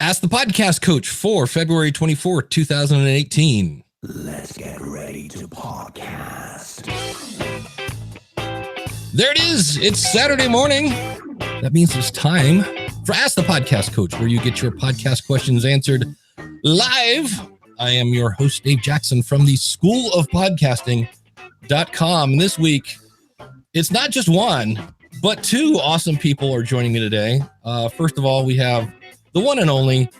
Ask the Podcast Coach for February 24th, 2018. Let's get ready to podcast. There it is. It's Saturday morning. That means it's time for Ask the Podcast Coach, where you get your podcast questions answered live. I am your host, Dave Jackson from the School of Podcasting.com. And this week, it's not just one, but two awesome people are joining me today. First of all, we have the one and only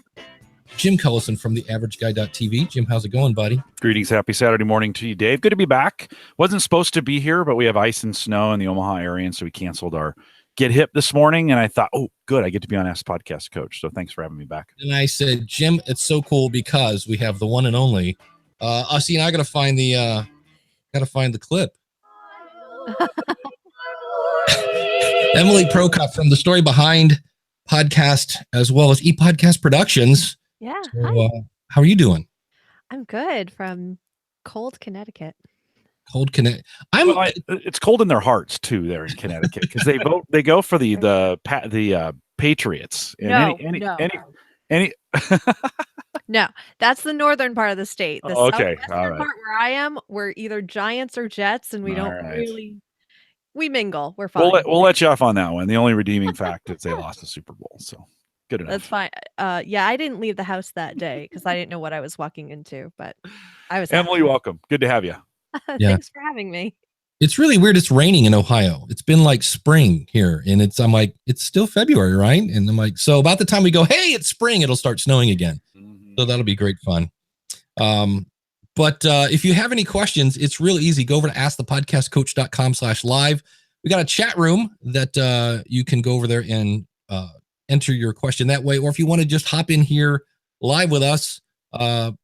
Jim Cullison from the AverageGuy.tv. Jim, how's it going, buddy? Greetings. Happy Saturday morning to you, Dave. Good to be back. Wasn't supposed to be here, but we have ice and snow in the Omaha area, and so we canceled our Get Hip this morning. And I thought, oh, good, I get to be on Ask Podcast Coach. So thanks for having me back. And I said, Jim, it's so cool because we have the one and only. See, I gotta find the clip. Emily Prokop from the Story Behind podcast, as well as ePodcast Productions. Yeah. So, how are you doing? I'm good from cold Connecticut. Cold Connecticut. It's cold in their hearts too there in Connecticut because they go for the Patriots. And No, no, that's the northern part of the state. The okay, southwestern all right. part where I am, we're either Giants or Jets, and we don't really mingle. We're fine. We'll let you off on that one. The only redeeming fact is they lost the Super Bowl, so good enough. That's fine. Yeah, I didn't leave the house that day because I didn't know what I was walking into, but I was Emily, happy. welcome. Good to have you. Thanks for having me. It's really weird. It's raining in Ohio. It's been like spring here, and I'm like, it's still February, right? And I'm like, so about the time we go, hey, it's spring, it'll start snowing again. So that'll be great fun. But if you have any questions, it's real easy. Go over to askthepodcastcoach.com/live. We got a chat room that you can go over there and enter your question that way. Or if you want to just hop in here live with us,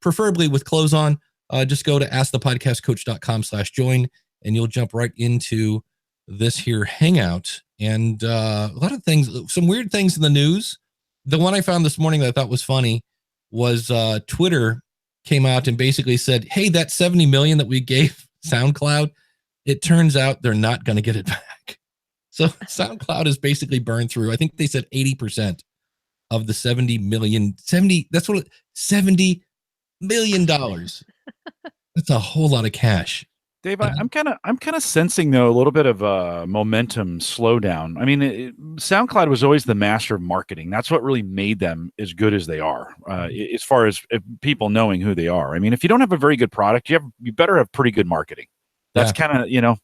preferably with clothes on, just go to askthepodcastcoach.com/join and you'll jump right into this here hangout. And a lot of things, some weird things in the news. The one I found this morning that I thought was funny was Twitter came out and basically said, hey, that 70 million that we gave SoundCloud, it turns out they're not going to get it back. So SoundCloud is basically burned through. I think they said 80% of the $70 million. $70 million. That's a whole lot of cash. Dave, I'm kind of sensing though a little bit of a momentum slowdown. I mean, SoundCloud was always the master of marketing. That's what really made them as good as they are, as far as people knowing who they are. I mean, if you don't have a very good product, you better have pretty good marketing. That's kind of the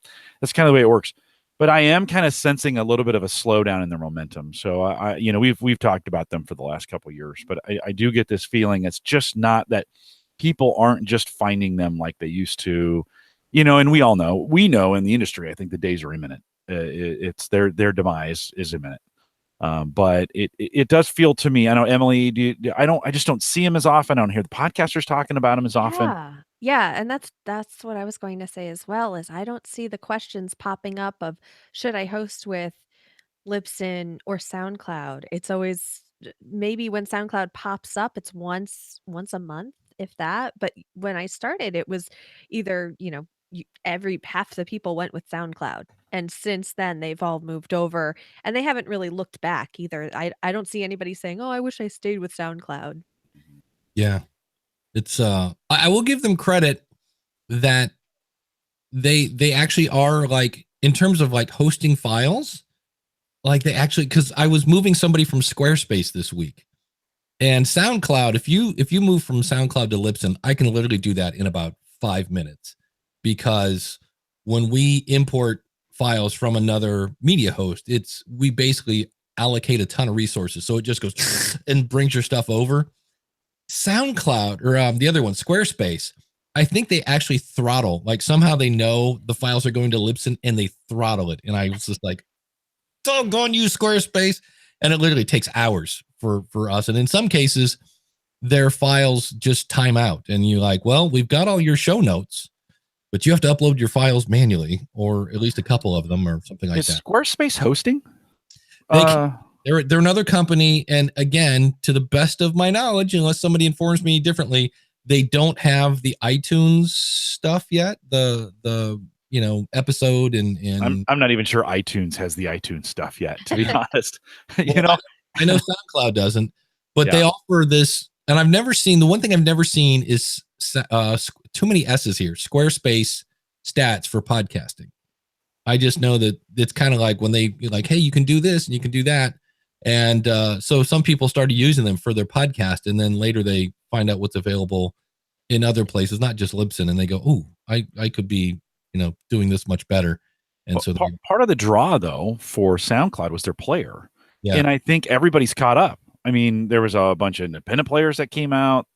way it works. But I am kind of sensing a little bit of a slowdown in their momentum. So we've talked about them for the last couple of years, but I do get this feeling it's just not that people aren't just finding them like they used to. And we know in the industry, I think the days are imminent. It's their demise is imminent. But it does feel to me, I know, Emily, I just don't see him as often. I don't hear the podcasters talking about him as often. Yeah. And that's what I was going to say as well, is I don't see the questions popping up of, should I host with Libsyn or SoundCloud? It's always maybe when SoundCloud pops up, it's once a month, if that. But when I started, it was either, every half the people went with SoundCloud, and since then they've all moved over, and they haven't really looked back either. I don't see anybody saying, oh, I wish I stayed with SoundCloud. Yeah, it's I will give them credit that they actually are, like, in terms of like hosting files, like they actually, because I was moving somebody from Squarespace this week, and SoundCloud, if you move from SoundCloud to Libsyn, I can literally do that in about 5 minutes. Because when we import files from another media host, we basically allocate a ton of resources. So it just goes and brings your stuff over. SoundCloud, or the other one, Squarespace, I think they actually throttle. Like somehow they know the files are going to Libsyn and they throttle it. And I was just like, don't go and use Squarespace. And it literally takes hours for us. And in some cases, their files just time out. And you're like, well, we've got all your show notes, but you have to upload your files manually, or at least a couple of them, or something like that. Is Squarespace hosting? They're another company, and again, to the best of my knowledge, unless somebody informs me differently, they don't have the iTunes stuff yet. The episode and I'm not even sure iTunes has the iTunes stuff yet, to be honest. I know SoundCloud doesn't, But they Yeah. offer this, and I've never seen, the one thing I've never seen is too many S's here, Squarespace stats for podcasting. I just know that it's kind of like when they like, hey, you can do this and you can do that. And so some people started using them for their podcast, and then later they find out what's available in other places, not just Libsyn, and they go, oh, I could be, doing this much better. And so Part of the draw, though, for SoundCloud was their player. Yeah. And I think everybody's caught up. I mean, there was a bunch of independent players that came out.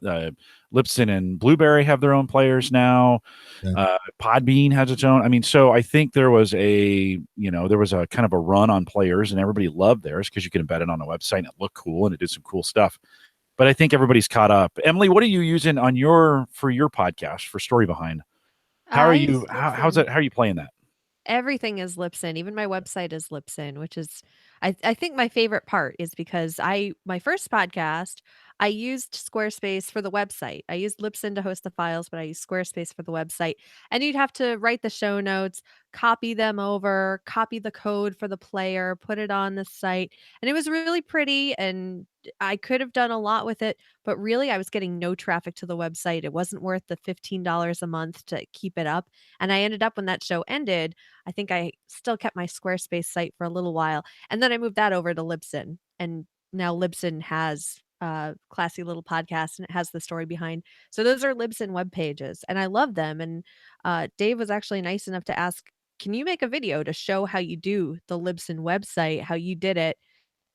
Libsyn and Blueberry have their own players now. Yeah. Podbean has its own. I mean, so I think there was a kind of a run on players, and everybody loved theirs because you could embed it on a website and it looked cool and it did some cool stuff. But I think everybody's caught up. Emily, what are you using for your podcast for Story Behind? How are you? How are you playing that? Everything is Libsyn. Even my website is Libsyn, which is I think my favorite part is because my first podcast, I used Squarespace for the website. I used Libsyn to host the files, but I used Squarespace for the website. And you'd have to write the show notes, copy them over, copy the code for the player, put it on the site. And it was really pretty, and I could have done a lot with it, but really I was getting no traffic to the website. It wasn't worth the $15 a month to keep it up. And I ended up, when that show ended, I think I still kept my Squarespace site for a little while. And then I moved that over to Libsyn. And now Libsyn has a classy little podcast, and it has the story behind. So those are Libsyn web pages, and I love them. And Dave was actually nice enough to ask, can you make a video to show how you do the Libsyn website, how you did it?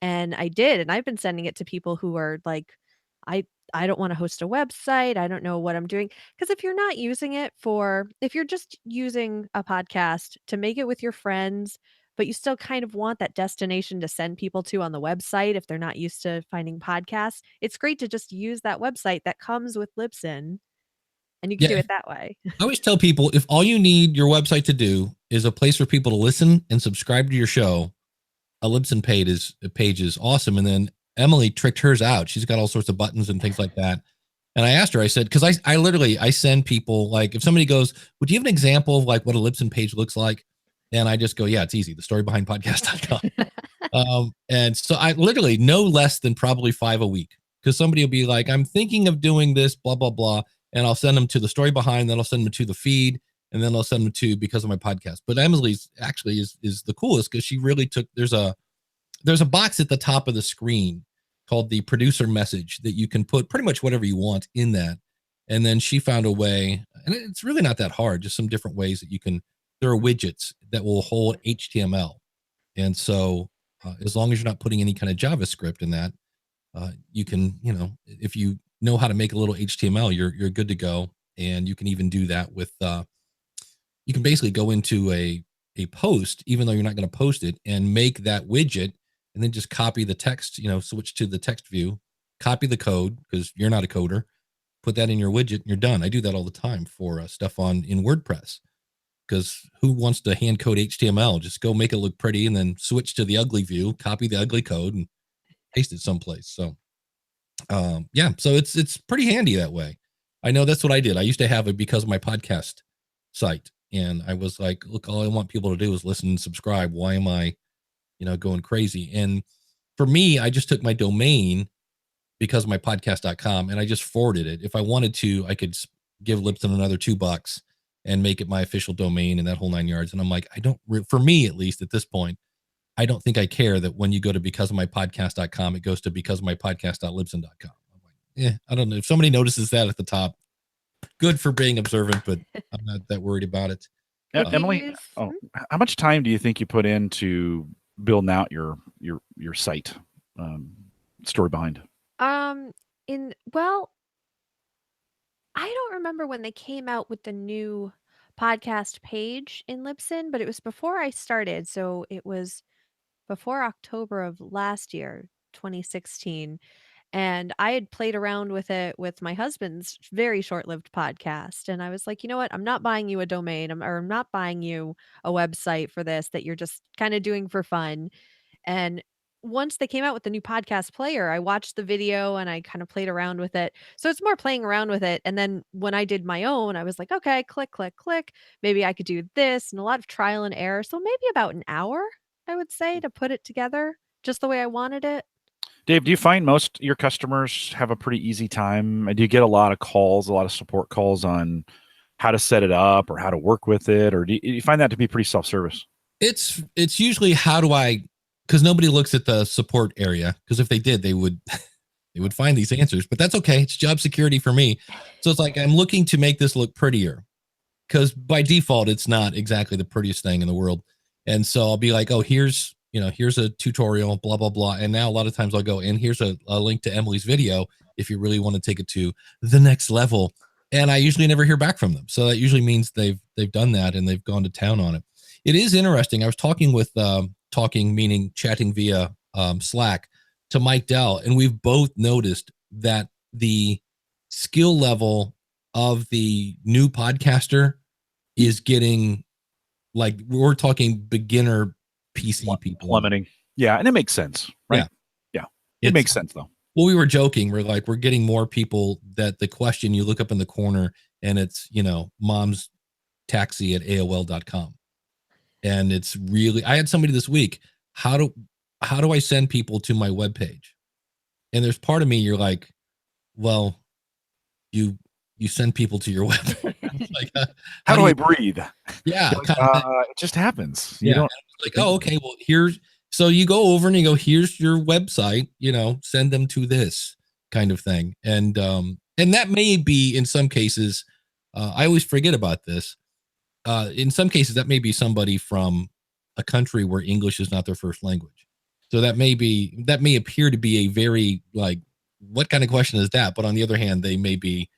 And I did, and I've been sending it to people who are like, I I don't wanna host a website, I don't know what I'm doing. Because if you're just using a podcast to make it with your friends, but you still kind of want that destination to send people to on the website if they're not used to finding podcasts, it's great to just use that website that comes with Libsyn, and you can do Yeah. it that way. I always tell people, if all you need your website to do is a place for people to listen and subscribe to your show, a Libsyn page is awesome. And then Emily tricked hers out. She's got all sorts of buttons and things like that. And I asked her, I said, because I literally send people, like, if somebody goes, would you have an example of like what a Libsyn page looks like? And I just go, yeah, it's easy. The story behind podcast.com. And so I literally no less than probably 5 a week, because somebody will be like, I'm thinking of doing this, blah, blah, blah. And I'll send them to the story behind, then I'll send them to the feed, and then I'll send them to because of my podcast. But Emily's actually is the coolest, because she really took, there's a box at the top of the screen called the producer message that you can put pretty much whatever you want in that. And then she found a way, and it's really not that hard, just some different ways that there are widgets that will hold HTML. And so as long as you're not putting any kind of JavaScript in that, you can, if you know how to make a little HTML, you're good to go. And you can even do that with, you can basically go into a post, even though you're not going to post it, and make that widget, and then just copy the text, switch to the text view, copy the code, because you're not a coder, put that in your widget, and you're done. I do that all the time for stuff in WordPress, because who wants to hand code HTML? Just go make it look pretty, and then switch to the ugly view, copy the ugly code, and paste it someplace. So, yeah, so it's pretty handy that way. I know that's what I did. I used to have it because of my podcast site, and I was like, look, all I want people to do is listen and subscribe. Why am I, going crazy? And for me, I just took my domain because of my podcast.com, and I just forwarded it. If I wanted to, I could give Libsyn another $2 and make it my official domain and that whole 9 yards. And I'm like, for me, at least at this point, I don't think I care that when you go to because of my podcast.com, it goes to because of my podcast.libsyn.com. I'm like, yeah, I don't know. If somebody notices that at the top, good for being observant, but I'm not that worried about it. Emily, how much time do you think you put into building out your site, story behind? Well, I don't remember when they came out with the new podcast page in Libsyn, but it was before I started. So it was before October of last year, 2016. And I had played around with it with my husband's very short-lived podcast. And I was like, you know what? I'm not buying you a domain, or I'm not buying you a website for this that you're just kind of doing for fun. And once they came out with the new podcast player, I watched the video and I kind of played around with it. So it's more playing around with it. And then when I did my own, I was like, okay, click, click, click. Maybe I could do this, and a lot of trial and error. So maybe about an hour, I would say, to put it together just the way I wanted it. Dave, do you find most your customers have a pretty easy time? Do you get a lot of calls, a lot of support calls on how to set it up or how to work with it, or do you find that to be pretty self-service? It's usually how do I, because nobody looks at the support area, because if they did, they would they would find these answers, but that's okay. It's job security for me. So it's like I'm looking to make this look prettier, because by default it's not exactly the prettiest thing in the world. And so I'll be like, oh, here's a tutorial, blah blah blah. And now a lot of times I'll go, and here's a link to Emily's video if you really want to take it to the next level. And I usually never hear back from them, so that usually means they've done that and they've gone to town on it. It is interesting. I was talking with talking meaning chatting via Slack to Mike Dell, and we've both noticed that the skill level of the new podcaster is getting, like, we're talking beginner PC people plummeting. Yeah, and it makes sense, right? Yeah. It makes sense though. Well, we were joking. We're getting more people that the question you look up in the corner and it's, mom's taxi at AOL.com. And it's really, I had somebody this week, how do I send people to my webpage? And there's part of me, you're like, well, you send people to your web. Like, how do I breathe? Yeah. It just happens. You don't like, oh, okay, well, so you go over and you go, here's your website, send them to this kind of thing. And that may be in some cases, I always forget about this. In some cases, that may be somebody from a country where English is not their first language. So that may appear to be a very, like, what kind of question is that? But on the other hand, they may be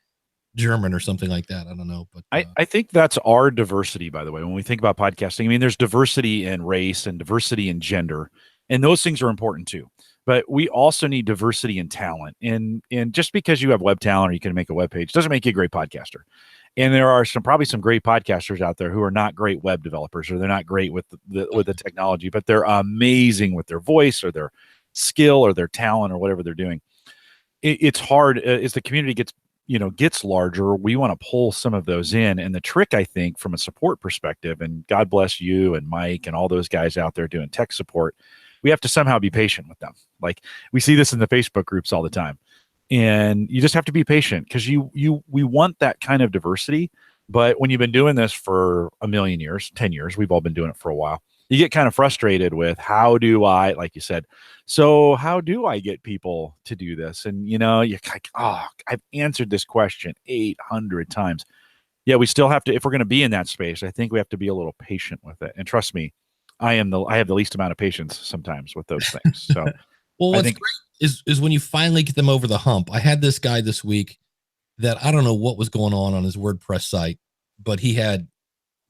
German or something like that. I don't know. But I think that's our diversity, by the way. When we think about podcasting, I mean, there's diversity in race and diversity in gender, and those things are important too. But we also need diversity in talent. And just because you have web talent or you can make a web page doesn't make you a great podcaster. And there are probably some great podcasters out there who are not great web developers, or they're not great with the technology, but they're amazing with their voice or their skill or their talent or whatever they're doing. It's hard as the community gets larger. We want to pull some of those in. And the trick, I think, from a support perspective, and God bless you and Mike and all those guys out there doing tech support, we have to somehow be patient with them. Like, we see this in the Facebook groups all the time. And you just have to be patient, because we want that kind of diversity. But when you've been doing this for a million years, 10 years, we've all been doing it for a while, you get kind of frustrated with, how do I, like you said, so how do I get people to do this? And, you're like, oh, I've answered this question 800 times. Yeah, we still have to, if we're going to be in that space, I think we have to be a little patient with it. And trust me, I have the least amount of patience sometimes with those things. So, well, what's great is when you finally get them over the hump. I had this guy this week that I don't know what was going on his WordPress site, but he had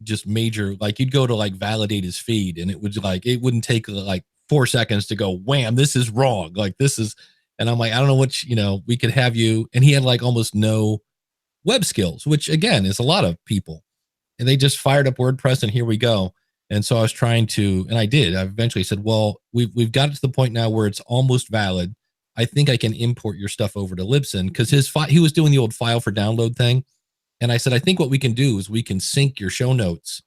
just major, like, you'd go to like validate his feed and it wouldn't take like 4 seconds to go, wham, this is wrong. Like, this is, and I'm like, I don't know what, we could have you. And he had like almost no web skills, which again is a lot of people. And they just fired up WordPress and here we go. And so I was trying to, and I eventually said, well, we've got it to the point now where it's almost valid. I think I can import your stuff over to Libsyn, because he was doing the old file for download thing. And I said, I think what we can do is we can sync your show notes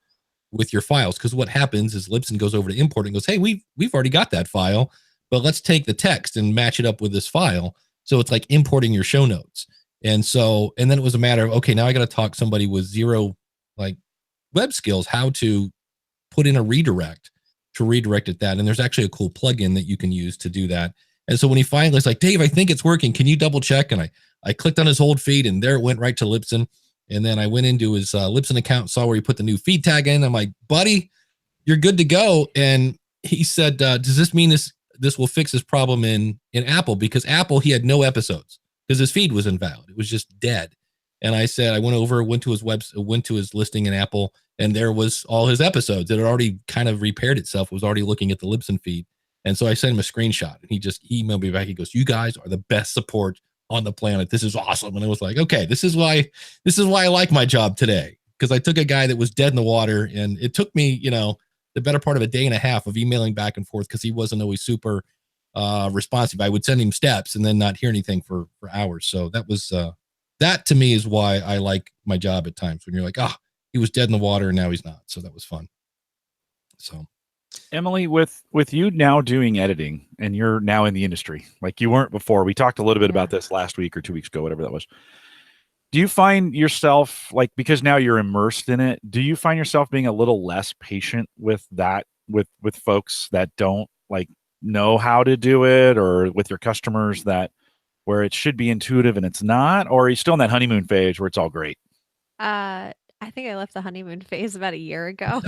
with your files. Because what happens is Libsyn goes over to import and goes, hey, we've already got that file, but let's take the text and match it up with this file. So it's like importing your show notes. And then it was a matter of, okay, now I got to talk somebody with zero like web skills, how to put in a redirect to redirect at that. And there's actually a cool plugin that you can use to do that. And so when he finally was like, Dave, I think it's working, can you double check? And I clicked on his old feed and there it went right to Libsyn. And then I went into his Libsyn account, saw where he put the new feed tag in. I'm like, buddy, you're good to go. And he said, does this mean this will fix this problem in Apple? Because Apple, he had no episodes because his feed was invalid. It was just dead. And I said, I went to his listing in Apple, and there was all his episodes. It had already kind of repaired itself, was already looking at the Libsyn feed. And so I sent him a screenshot, and he just emailed me back. He goes, you guys are the best support on the planet. This is awesome. And I was like, okay, this is why I like my job today. Because I took a guy that was dead in the water, and it took me, the better part of a day and a half of emailing back and forth because he wasn't always super responsive. I would send him steps and then not hear anything for hours. So that was that to me is why I like my job at times, when you're like, he was dead in the water and now he's not. So that was fun. So Emily, with you now doing editing, and you're now in the industry like you weren't before. We talked a little bit Yeah. about this last week or 2 weeks ago, whatever that was. Do you find yourself, like, because now you're immersed in it, do you find yourself being a little less patient with that, with folks that don't like know how to do it, or with your customers that where it should be intuitive and it's not, or are you still in that honeymoon phase where it's all great? I think I left the honeymoon phase about a year ago.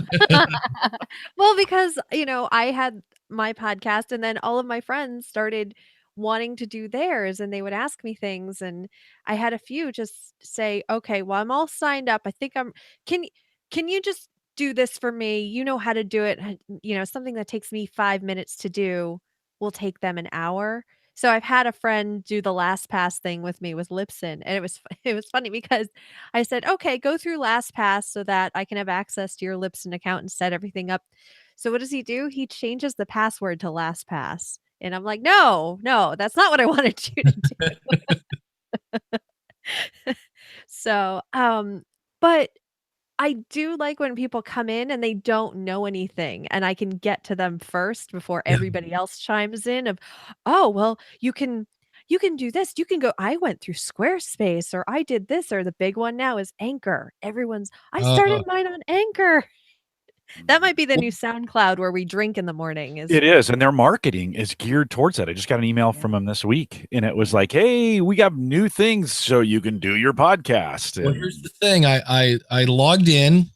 Well, because, I had my podcast and then all of my friends started wanting to do theirs and they would ask me things and I had a few just say, "Okay, well, I'm all signed up. I think I'm can y can you just do this for me? You know how to do it." Something that takes me 5 minutes to do will take them an hour. So I've had a friend do the LastPass thing with me with Libsyn, and it was funny because I said, "Okay, go through LastPass so that I can have access to your Libsyn account and set everything up." So what does he do? He changes the password to LastPass, and I'm like, "No, no, that's not what I wanted you to do." So, but I do like when people come in and they don't know anything and I can get to them first before Yeah. everybody else chimes in of, "Oh, well, you can do this. You can go I went through Squarespace or I did this," or the big one now is Anchor. "I started Uh, mine on Anchor." That Mhm. might be the well, new SoundCloud where we drink in the morning is It is, and their marketing is geared towards that. I just got an email Yeah. from them this week, and it was like, "Hey, we got new things so you can do your podcast." well, here's And the thing. I logged in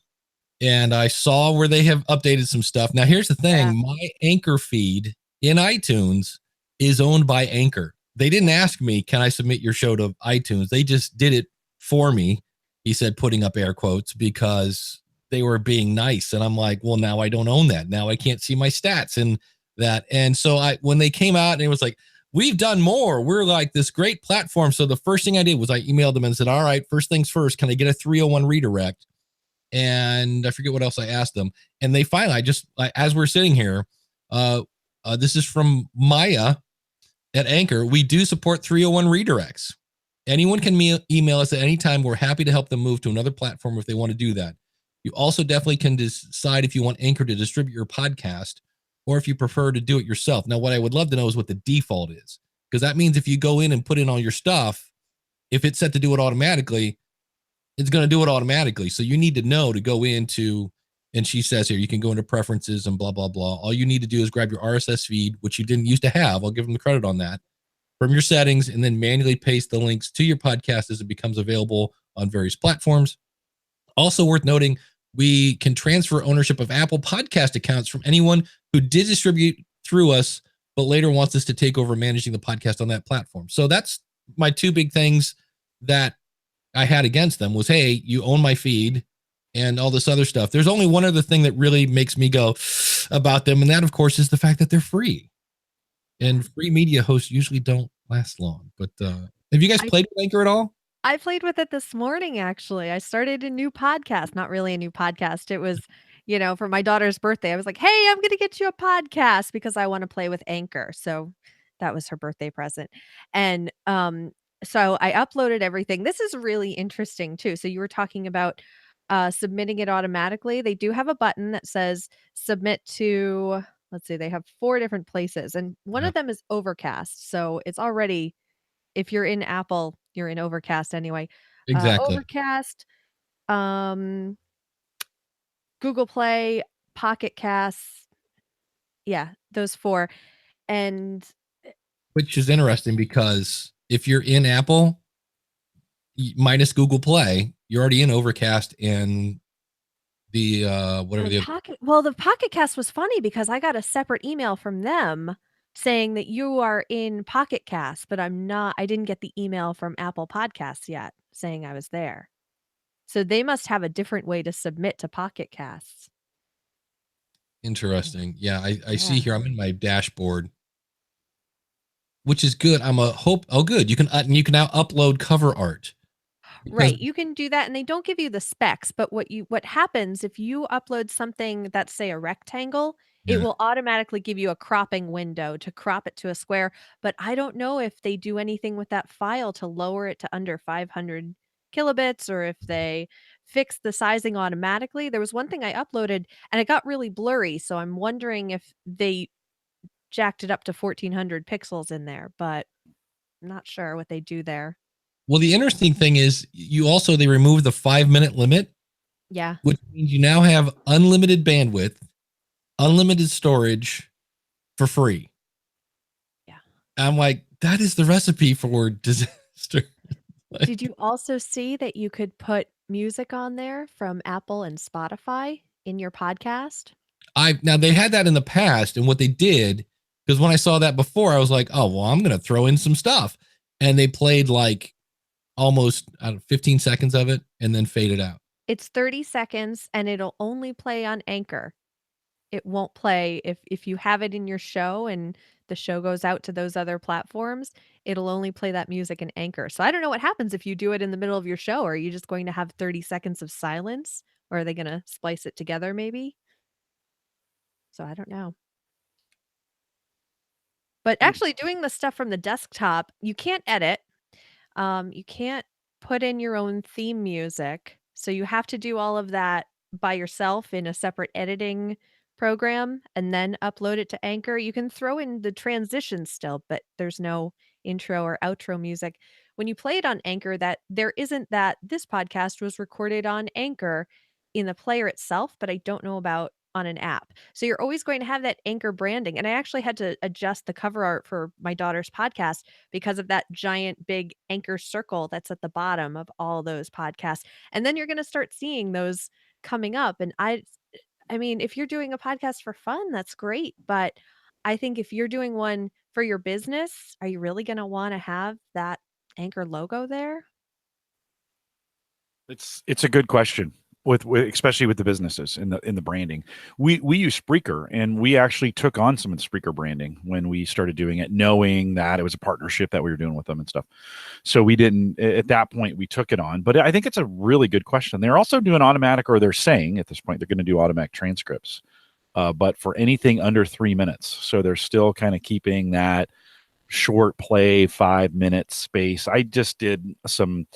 and I saw where they have updated some stuff. Now, here's the Yeah. thing. My Anchor feed in iTunes is owned by Anchor. They didn't ask me, "Can I submit your show to iTunes?" They just did it for me. He said, putting up air quotes, because they were being nice. And I'm like, well, now I don't own that. Now I can't see my stats and that. And so when they came out and it was like, "We've done more. We're like this great platform." So the first thing I did was I emailed them and said, "All right, first things first, can I get a 301 redirect?" And I forget what else I asked them. And they finally, as we're sitting here, this is from Maya at Anchor. "We do support 301 redirects. Anyone can email us at any time. We're happy to help them move to another platform if they want to do that. You also definitely can decide if you want Anchor to distribute your podcast or if you prefer to do it yourself." Now, what I would love to know is what the default is, because that means if you go in and put in all your stuff, if it's set to do it automatically, it's going to do it automatically. So you need to know to go into, and she says here, you can go into preferences and blah, blah, blah. All you need to do is grab your RSS feed, which you didn't used to have. I'll give them the credit on that, from your settings, and then manually paste the links to your podcast as it becomes available on various platforms. Also worth noting, we can transfer ownership of Apple Podcast accounts from anyone who did distribute through us, but later wants us to take over managing the podcast on that platform. So that's my two big things that I had against them was, "Hey, you own my feed," and all this other stuff. There's only one other thing that really makes me go about them, and that, of course, is the fact that they're free. Yeah. And free media hosts usually don't last long. But have you guys I played with Anchor at all? I played with it this morning, actually. I started a new podcast, not really a new podcast. It was, for my daughter's birthday. I was like, "Hey, I'm gonna get you a podcast because I wanna play with Anchor." So that was her birthday present. And, so I uploaded everything. This is really interesting too. So you were talking about, submitting it automatically. They do have a button that says submit to let's see, they have 4 different places, and one Yeah, of them is Overcast. So it's already if you're in Apple, you're in Overcast anyway. exactly. Overcast, um, Google Play, Pocket Casts, yeah, those 4, and Which is interesting because if you're in Apple, minus Google Play, you're already in Overcast and the whatever the The Pocket Cast was funny because I got a separate email from them saying that you are in Pocket Cast, but I didn't get the email from Apple Podcasts yet saying I was there. So they must have a different way to submit to Pocket Casts. interesting. Yeah, I see Yeah. here. I'm in my dashboard, which is good. I'm a hope. Oh, good. You can now upload cover art because Right, you can do that and they don't give you the specs, but what happens if you upload something that's, say, a rectangle, it yeah, will automatically give you a cropping window to crop it to a square, but I don't know if they do anything with that file to lower it to under 500 kilobits or if they fixed the sizing automatically. There was one thing I uploaded and it got really blurry, so I'm wondering if they jacked it up to 1400 pixels in there, but I'm not sure what they do there. Well, the interesting thing is they removed the 5-minute limit, Yeah. which means you now have unlimited bandwidth, unlimited storage for free. Yeah. I'm like, that is the recipe for disaster. Did you also see that you could put music on there from Apple and Spotify in your podcast? Now they had that in the past, and what they did, because when I saw that before, I was like, oh well, I'm gonna throw in some stuff. And they played like almost 15 seconds of it and then faded out. It's 30 seconds and it'll only play on Anchor. It won't play if you have it in your show and the show goes out to those other platforms, it'll only play that music in Anchor. So I don't know what happens if you do it in the middle of your show. Are you just going to have 30 seconds of silence or are they going to splice it together maybe? So I don't know. But actually doing the stuff from the desktop, you can't edit. You can't put in your own theme music. So you have to do all of that by yourself in a separate editing program and then upload it to Anchor. You can throw in the transitions still, but there's no intro or outro music. When you play it on Anchor, that there isn't that this podcast was recorded on Anchor in the player itself, but I don't know about on an app. So you're always going to have that Anchor branding. And I actually had to adjust the cover art for my daughter's podcast because of that giant big Anchor circle that's at the bottom of all those podcasts. And then you're going to start seeing those coming up. And I mean, if you're doing a podcast for fun, that's great. But I think if you're doing one for your business, are you really going to want to have that Anchor logo there? It's a good question with especially with the businesses in the branding. We use Spreaker, and we actually took on some of the Spreaker branding when we started doing it, knowing that it was a partnership that we were doing with them and stuff. So we didn't at that point we took it on. But I think it's a really good question. They're also doing automatic, or they're saying at this point they're going to do automatic transcripts, but for anything under 3 minutes. So they're still kind of keeping that short play 5-minute space. I just did some.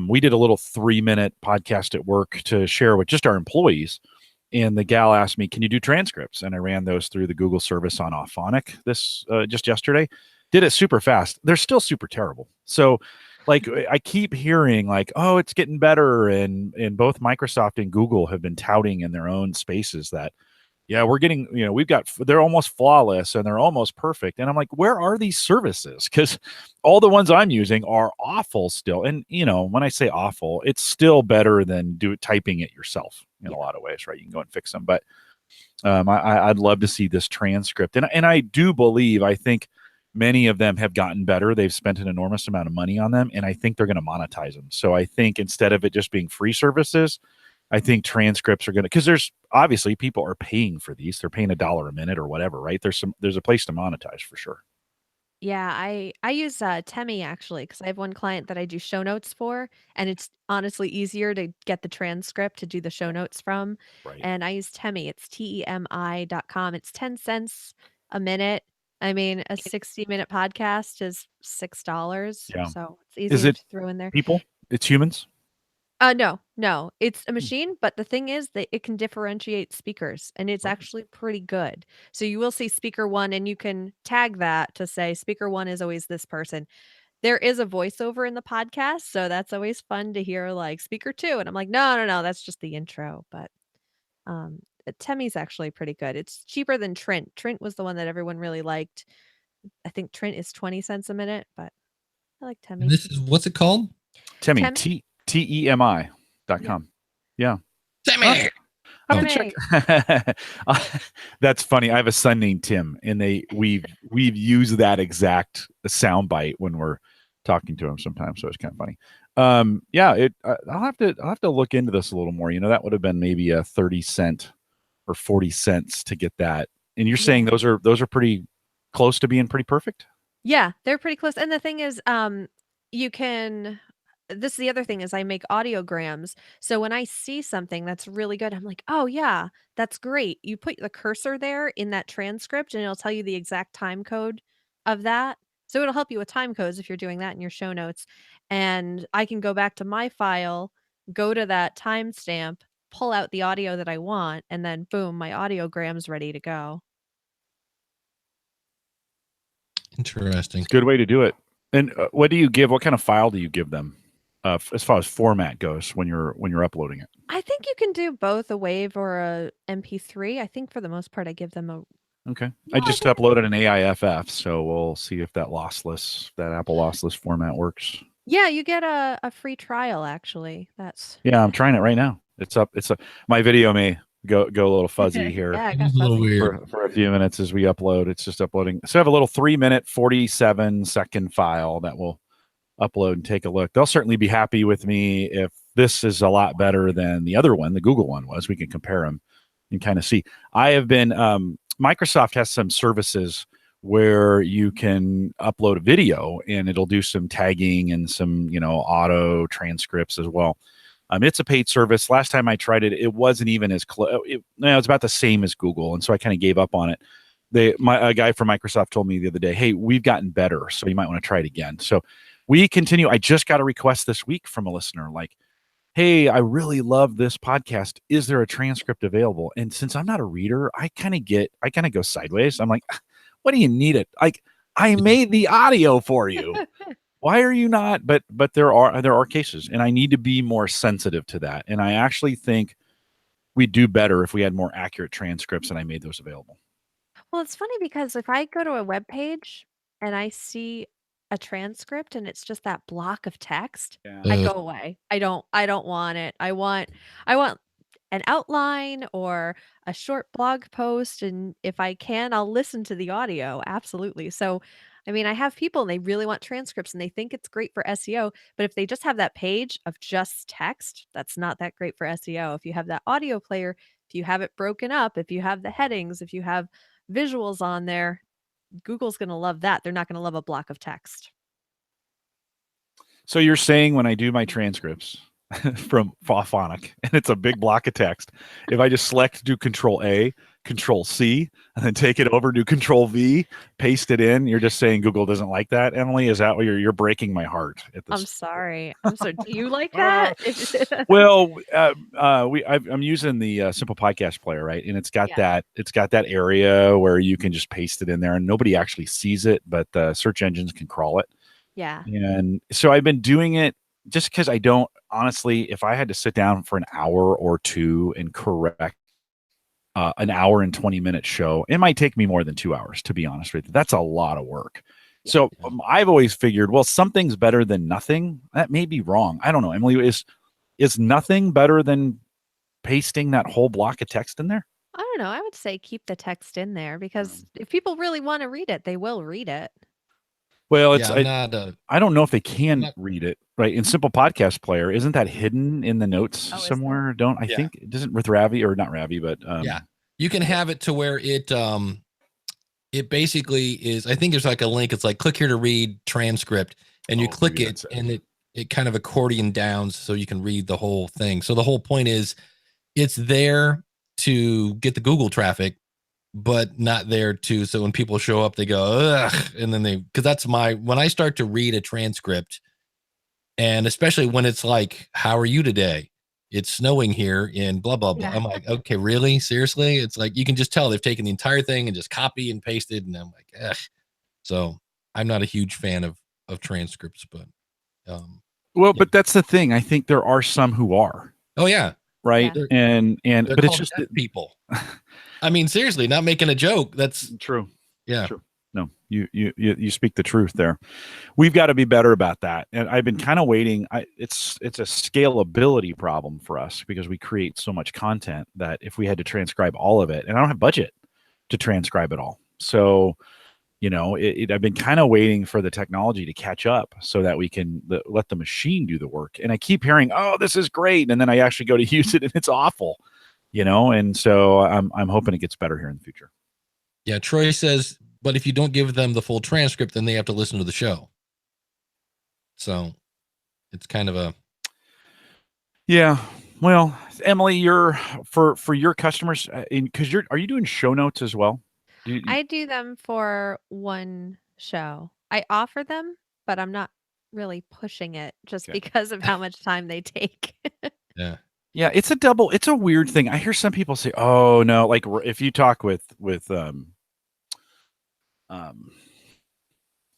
We did a little 3-minute podcast at work to share with just our employees. And the gal asked me, can you do transcripts? And I ran those through the Google service on Auphonic just yesterday. Did it super fast. They're still super terrible. So like I keep hearing like, oh, it's getting better. And both Microsoft and Google have been touting in their own spaces that, yeah, we're getting, they're almost flawless and they're almost perfect. And I'm like, where are these services? Because all the ones I'm using are awful still. And, when I say awful, it's still better than typing it yourself in a lot of ways, right? You can go and fix them. But I'd love to see this transcript. And I do believe, I think many of them have gotten better. They've spent an enormous amount of money on them. And I think they're going to monetize them. So I think instead of it just being free services, I think transcripts are going to, because there's obviously people are paying for these. They're paying $1 a minute or whatever, right? There's a place to monetize for sure. Yeah, I use Temi actually because I have one client that I do show notes for, and it's honestly easier to get the transcript to do the show notes from. Right. And I use Temi. It's TEMI.com. It's 10 cents a minute. I mean, a 60-minute podcast is $6. Yeah. So it's Is easier it to throw in there. people? It's humans? No, it's a machine, but the thing is that it can differentiate speakers and it's Okay. actually pretty good. So you will see speaker one and you can tag that to say speaker one is always this person. There is a voiceover in the podcast, so that's always fun to hear like speaker two. And I'm like, no, that's just the intro. But Temi's actually pretty good. It's cheaper than Trint. Trint was the one that everyone really liked. I think Trint is 20 cents a minute, but I like Temi. And this is what's it called? Temi, Temi? TEMI.com. Yeah. Temi. I have to check. That's funny. I have a son named Tim, and we've used that exact soundbite when we're talking to him sometimes. So it's kind of funny. I'll have to look into this a little more. That would have been maybe a 30 cent or 40 cents to get that. And you're saying those are pretty close to being pretty perfect? Yeah, they're pretty close. And the thing is, this is the other thing is I make audiograms. So when I see something that's really good, I'm like, oh yeah, that's great. You put the cursor there in that transcript and it'll tell you the exact time code of that. So it'll help you with time codes if you're doing that in your show notes. And I can go back to my file, go to that timestamp, pull out the audio that I want, and then boom, my audiogram's ready to go. Interesting. It's a good way to do it. And what do you give? What kind of file do you give them, as far as format goes when you're uploading it? I think you can do both a WAV or a MP3. I think for the most part, I give them a. Okay. No, I just uploaded an AIFF, so we'll see if that Apple lossless format works. Yeah, you get a free trial actually. That's Yeah, I'm trying it right now. It's up. My video may go a little fuzzy here. yeah, it It got was a little fuzzy. weird. For a few minutes as we upload. It's just uploading. So I have a little 3-minute, 47-second file that will upload and take a look. They'll certainly be happy with me if this is a lot better than the other one, the Google one was. We can compare them and kind of see. I have been, Microsoft has some services where you can upload a video and it'll do some tagging and some, auto transcripts as well. It's a paid service. Last time I tried it, it wasn't even as close. It was about the same as Google. And so I kind of gave up on it. A guy from Microsoft told me the other day, hey, we've gotten better, so you might want to try it again. So we continue. I just got a request this week from a listener like, hey, I really love this podcast. Is there a transcript available? And since I'm not a reader, I kind of go sideways. I'm like, what do you need it? Like, I made the audio for you. Why are you not? But there are cases, and I need to be more sensitive to that. And I actually think we'd do better if we had more accurate transcripts and I made those available. Well, it's funny because if I go to a web page and I see a transcript and it's just that block of text, I Uh, go away. I don't want it. I want an outline or a short blog post, and if I can, I'll listen to the audio. Absolutely. So, I mean, I have people and they really want transcripts and they think it's great for SEO, but if they just have that page of just text, that's not that great for SEO. If you have that audio player, if you have it broken up, if you have the headings, if you have visuals on there, Google's going to love that. They're not going to love a block of text. So you're saying when I do my transcripts from Phonic and it's a big block of text, if I just do Control A, Control C, and then take it over, do Control V, paste it in, you're just saying Google doesn't like that, Emily? Is that what you're breaking my heart at this? I'm sorry. Do you like that? Well, I'm using the Simple Podcast Player, right? And it's got Yeah. that area where you can just paste it in there, and nobody actually sees it, but search engines can crawl it. Yeah. And so I've been doing it just because I don't honestly. If I had to sit down for an hour or two and correct an hour and 20-minute show, it might take me more than 2 hours, to be honest with you. That's a lot of work. So I've always figured, well, something's better than nothing. That may be wrong. I don't know. Emily, is nothing better than pasting that whole block of text in there? I don't know. I would say keep the text in there because if people really want to read it, they will read it. Well, I'm I don't know if they can not- read it, right? In Simple Podcast Player, isn't that hidden in the notes Oh, is somewhere? I Yeah. think it doesn't with Ravi, or not Ravi, but Yeah. You can have it to where it basically is. I think there's like a link. It's like click here to read transcript, and you click maybe it, that's it. and it kind of accordion downs so you can read the whole thing. So the whole point is, it's there to get the Google traffic, but not there to. So when people show up, they go ugh, and then because that's when I start to read a transcript, and especially when it's like, "How are you today? It's snowing here in blah blah blah." Yeah. I'm like, okay, really? Seriously? It's like you can just tell they've taken the entire thing and just copy and pasted, and I'm like, ugh. So I'm not a huge fan of transcripts, but well, yeah. but that's the thing. I think there are some who are, oh yeah, right, Yeah. and they're but it's called just deaf people. I mean, seriously, not making a joke. That's true. yeah. True. No, you speak the truth there. We've got to be better about that. And I've been kind of waiting. It's a scalability problem for us because we create so much content that if we had to transcribe all of it, and I don't have budget to transcribe it all. So, I've been kind of waiting for the technology to catch up so that we can let the machine do the work. And I keep hearing, oh, this is great. And then I actually go to use it and it's awful, and so I'm hoping it gets better here in the future. Yeah, Troy says, but if you don't give them the full transcript, then they have to listen to the show. So it's kind of a yeah. Well, Emily, you're for your customers, because are you doing show notes as well? I do them for one show. I offer them, but I'm not really pushing it just Okay. because of how much time they take. Yeah. Yeah, it's a weird thing. I hear some people say, "Oh no," like if you talk with um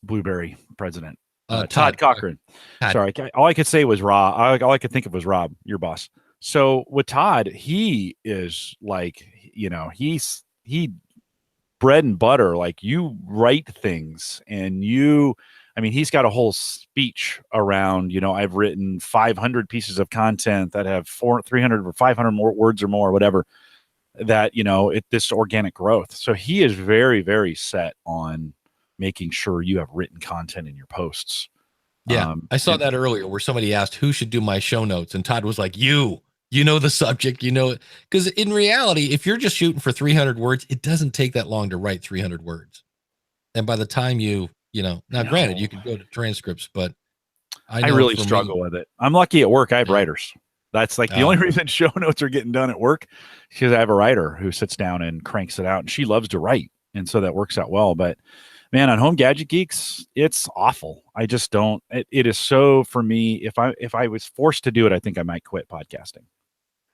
Blueberry president, Todd Cochran. Todd. Sorry, all I could say was Rob. All I could think of was Rob, your boss. So with Todd, he is like, he bread and butter. Like, you write things and I mean, he's got a whole speech around, I've written 500 pieces of content that have 300 or 500 more words or more, whatever, that, this organic growth. So he is very, very set on making sure you have written content in your posts. Yeah. I saw that earlier where somebody asked who should do my show notes. And Todd was like, you know the subject, because in reality, if you're just shooting for 300 words, it doesn't take that long to write 300 words. And by the time now granted, you can go to transcripts, but I really struggle with it. I'm lucky at work. I have writers. That's like the only reason show notes are getting done at work, because I have a writer who sits down and cranks it out, and she loves to write. And so that works out well. But man, on Home Gadget Geeks, it's awful. I just don't, it is so, for me, if I was forced to do it, I think I might quit podcasting.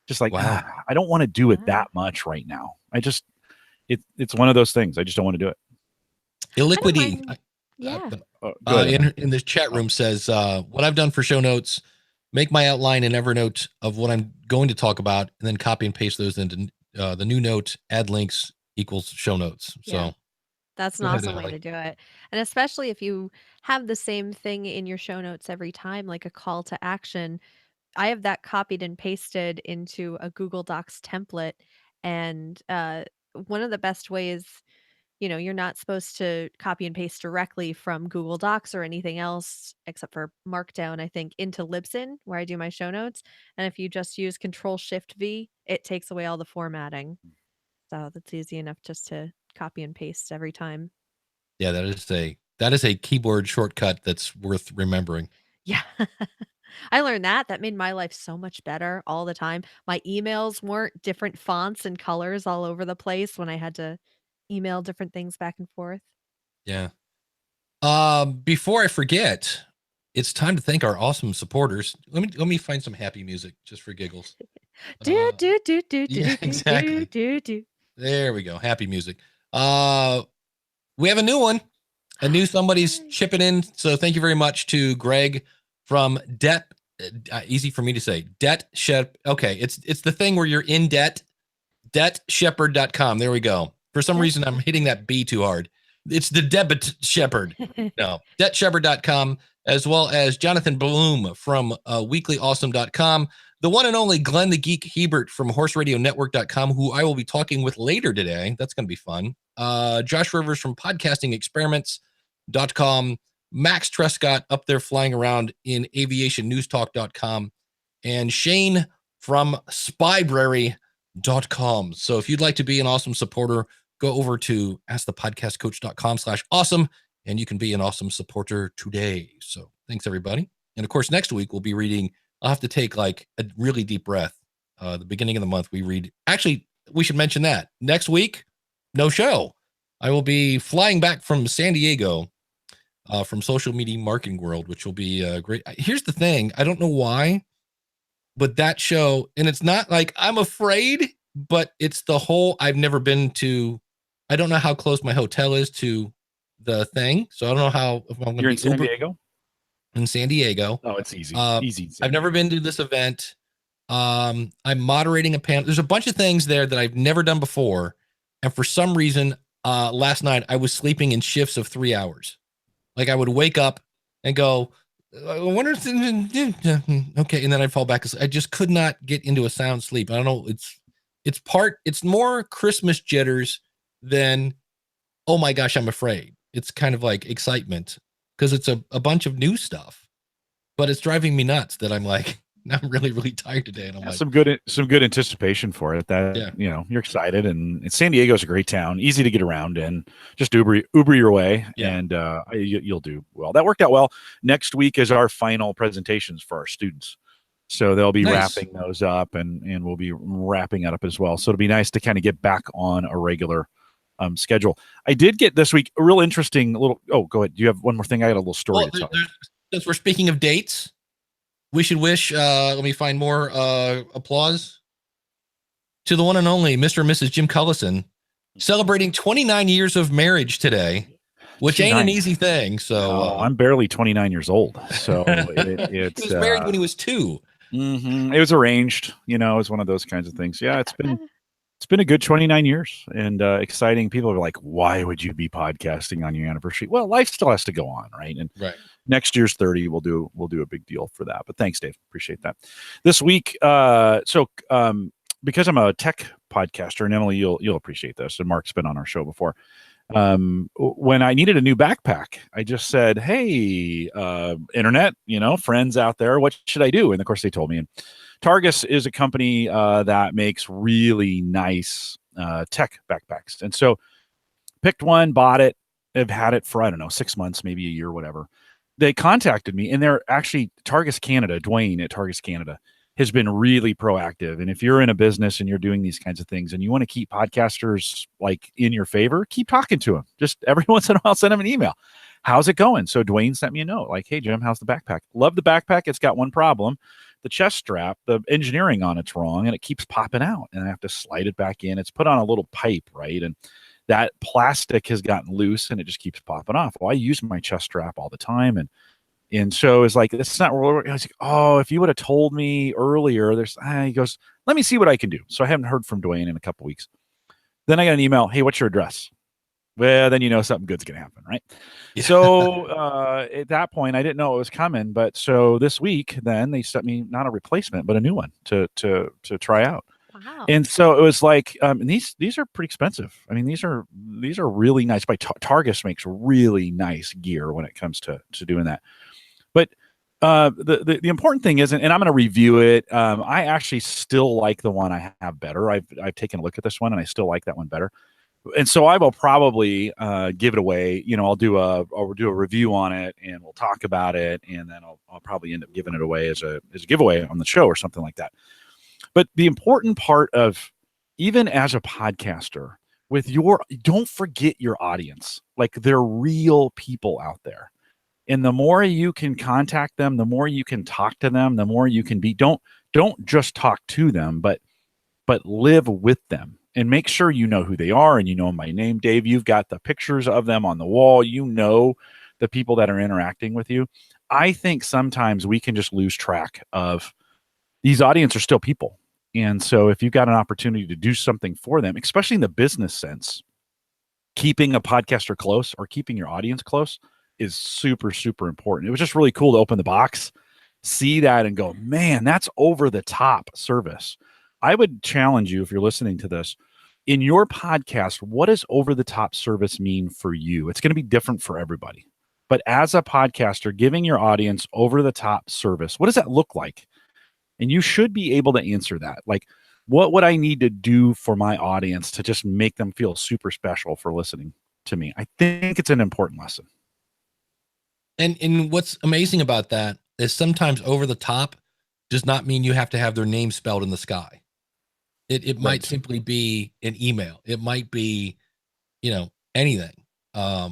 Just like, wow. I don't want to do it that much right now. It's one of those things. I just don't want to do it. Illiquity. Yeah. In the chat room says, what I've done for show notes, make my outline in Evernote of what I'm going to talk about, and then copy and paste those into the new note, add links equals show notes. Yeah. So that's an awesome way to do it. And especially if you have the same thing in your show notes every time, like a call to action. I have that copied and pasted into a Google Docs template. And one of the best ways, you're not supposed to copy and paste directly from Google Docs or anything else except for Markdown, I think, into Libsyn, where I do my show notes. And if you just use Control-Shift-V, it takes away all the formatting. So that's easy enough just to copy and paste every time. Yeah, that is a keyboard shortcut that's worth remembering. Yeah. I learned that made my life so much better all the time. My emails weren't different fonts and colors all over the place when I had to email different things back and forth. Yeah. Before I forget, it's time to thank our awesome supporters. Let me find some happy music just for giggles. Do do do do yeah, do exactly. do. There we go. Happy music. We have a new one. A new somebody's chipping in. So thank you very much to Greg from Debt. Easy for me to say. Debt Shep. Okay, it's the thing where you're in debt. DebtShepherd.com. There we go. For some reason, I'm hitting that B too hard. It's the Debit Shepherd. No, DebtShepherd.com, as well as Jonathan Bloom from WeeklyAwesome.com. The one and only Glenn the Geek Hebert from HorseRadioNetwork.com, who I will be talking with later today. That's going to be fun. Josh Rivers from PodcastingExperiments.com. Max Trescott up there flying around in AviationNewsTalk.com. And Shane from Spybrary.com. So if you'd like to be an awesome supporter, go over to askthepodcastcoach.com/awesome, and you can be an awesome supporter today. So thanks, everybody. And of course, next week we'll be reading. I'll have to take like a really deep breath. The beginning of the month, we read. Actually, we should mention that next week, no show. I will be flying back from San Diego from Social Media Marketing World, which will be great. Here's the thing. I don't know why, but that show, and it's not like I'm afraid, but it's the whole, I've never been to, I don't know how close my hotel is to the thing. So I don't know how, if I'm going to be in San Diego? In San Diego. Oh, it's easy. Easy. I've never been to this event. I'm moderating a panel. There's a bunch of things there that I've never done before. And for some reason, last night I was sleeping in shifts of 3 hours. Like I would wake up and go, I wonder if, okay. And then I'd fall back. I just could not get into a sound sleep. I don't know. It's more Christmas jitters than, oh my gosh, I'm afraid. It's kind of like excitement because it's a bunch of new stuff, but it's driving me nuts that I'm like, I'm really, really tired today. And I'm like, some good anticipation for it. That, you're excited, and San Diego is a great town, easy to get around, and just Uber your way, and you'll do well. That worked out well. Next week is our final presentations for our students. So they'll be wrapping those up, and we'll be wrapping it up as well. So it'll be nice to kind of get back on a regular schedule. I did get this week a real interesting little. Oh, go ahead. Do you have one more thing? I got a little story Well, to tell. since we're speaking of dates, we should wish. Let me find more applause to the one and only Mr. and Mrs. Jim Cullison, celebrating 29 years of marriage today, which ain't an easy thing. So I'm barely 29 years old. So he was married when he was 2. It was arranged. It was one of those kinds of things. Yeah, it's been a good 29 years and exciting. People are like, why would you be podcasting on your anniversary? Well, life still has to go on, right? And next year's 30, we'll do a big deal for that. But thanks, Dave. Appreciate that. This week, because I'm a tech podcaster, and Emily, you'll appreciate this, and Mark's been on our show before. When I needed a new backpack, I just said, hey, internet, friends out there, what should I do? And of course they told me. And Targus is a company that makes really nice tech backpacks. And so picked one, bought it. I've had it for, 6 months, maybe a year, whatever. They contacted me, and they're actually Targus Canada, Dwayne at Targus Canada, has been really proactive. And if you're in a business and you're doing these kinds of things and you want to keep podcasters like in your favor, keep talking to them. Just every once in a while, send them an email. How's it going? So Dwayne sent me a note like, hey, Jim, how's the backpack? Love the backpack. It's got one problem. The chest strap, the engineering on it's wrong, and it keeps popping out. And I have to slide it back in. It's put on a little pipe, right? And that plastic has gotten loose and it just keeps popping off. Well, I use my chest strap all the time. And so it's like, it's not, I was like, oh, if you would have told me earlier, he goes, let me see what I can do. So I haven't heard from Dwayne in a couple weeks. Then I got an email. Hey, what's your address? Well, then something good's going to happen, right? Yeah. So at that point, I didn't know it was coming. But so this week, then they sent me not a replacement, but a new one to try out. Wow. And so it was like, and these are pretty expensive. I mean, these are really nice. Targus makes really nice gear when it comes to doing that. But the important thing isn't, and I'm going to review it. I actually still like the one I have better. I've taken a look at this one and I still like that one better. And so I will probably give it away. I'll do a review on it and we'll talk about it. And then I'll probably end up giving it away as a giveaway on the show or something like that. But the important part of, even as a podcaster, don't forget your audience. Like, they're real people out there. And the more you can contact them, the more you can talk to them, the more you can be. Don't just talk to them, but live with them and make sure you know who they are and you know them by name. Dave, you've got the pictures of them on the wall. The people that are interacting with you. I think sometimes we can just lose track of these audience are still people. And so if you've got an opportunity to do something for them, especially in the business sense, keeping a podcaster close or keeping your audience close is super, super important. It was just really cool to open the box, see that and go, man, that's over the top service. I would challenge you, if you're listening to this, in your podcast, what does over the top service mean for you? It's going to be different for everybody. But as a podcaster, giving your audience over the top service, what does that look like? And you should be able to answer that. Like, what would I need to do for my audience to just make them feel super special for listening to me? I think it's an important lesson. And what's amazing about that is sometimes over the top does not mean you have to have their name spelled in the sky. It might simply be an email. It might be, anything. I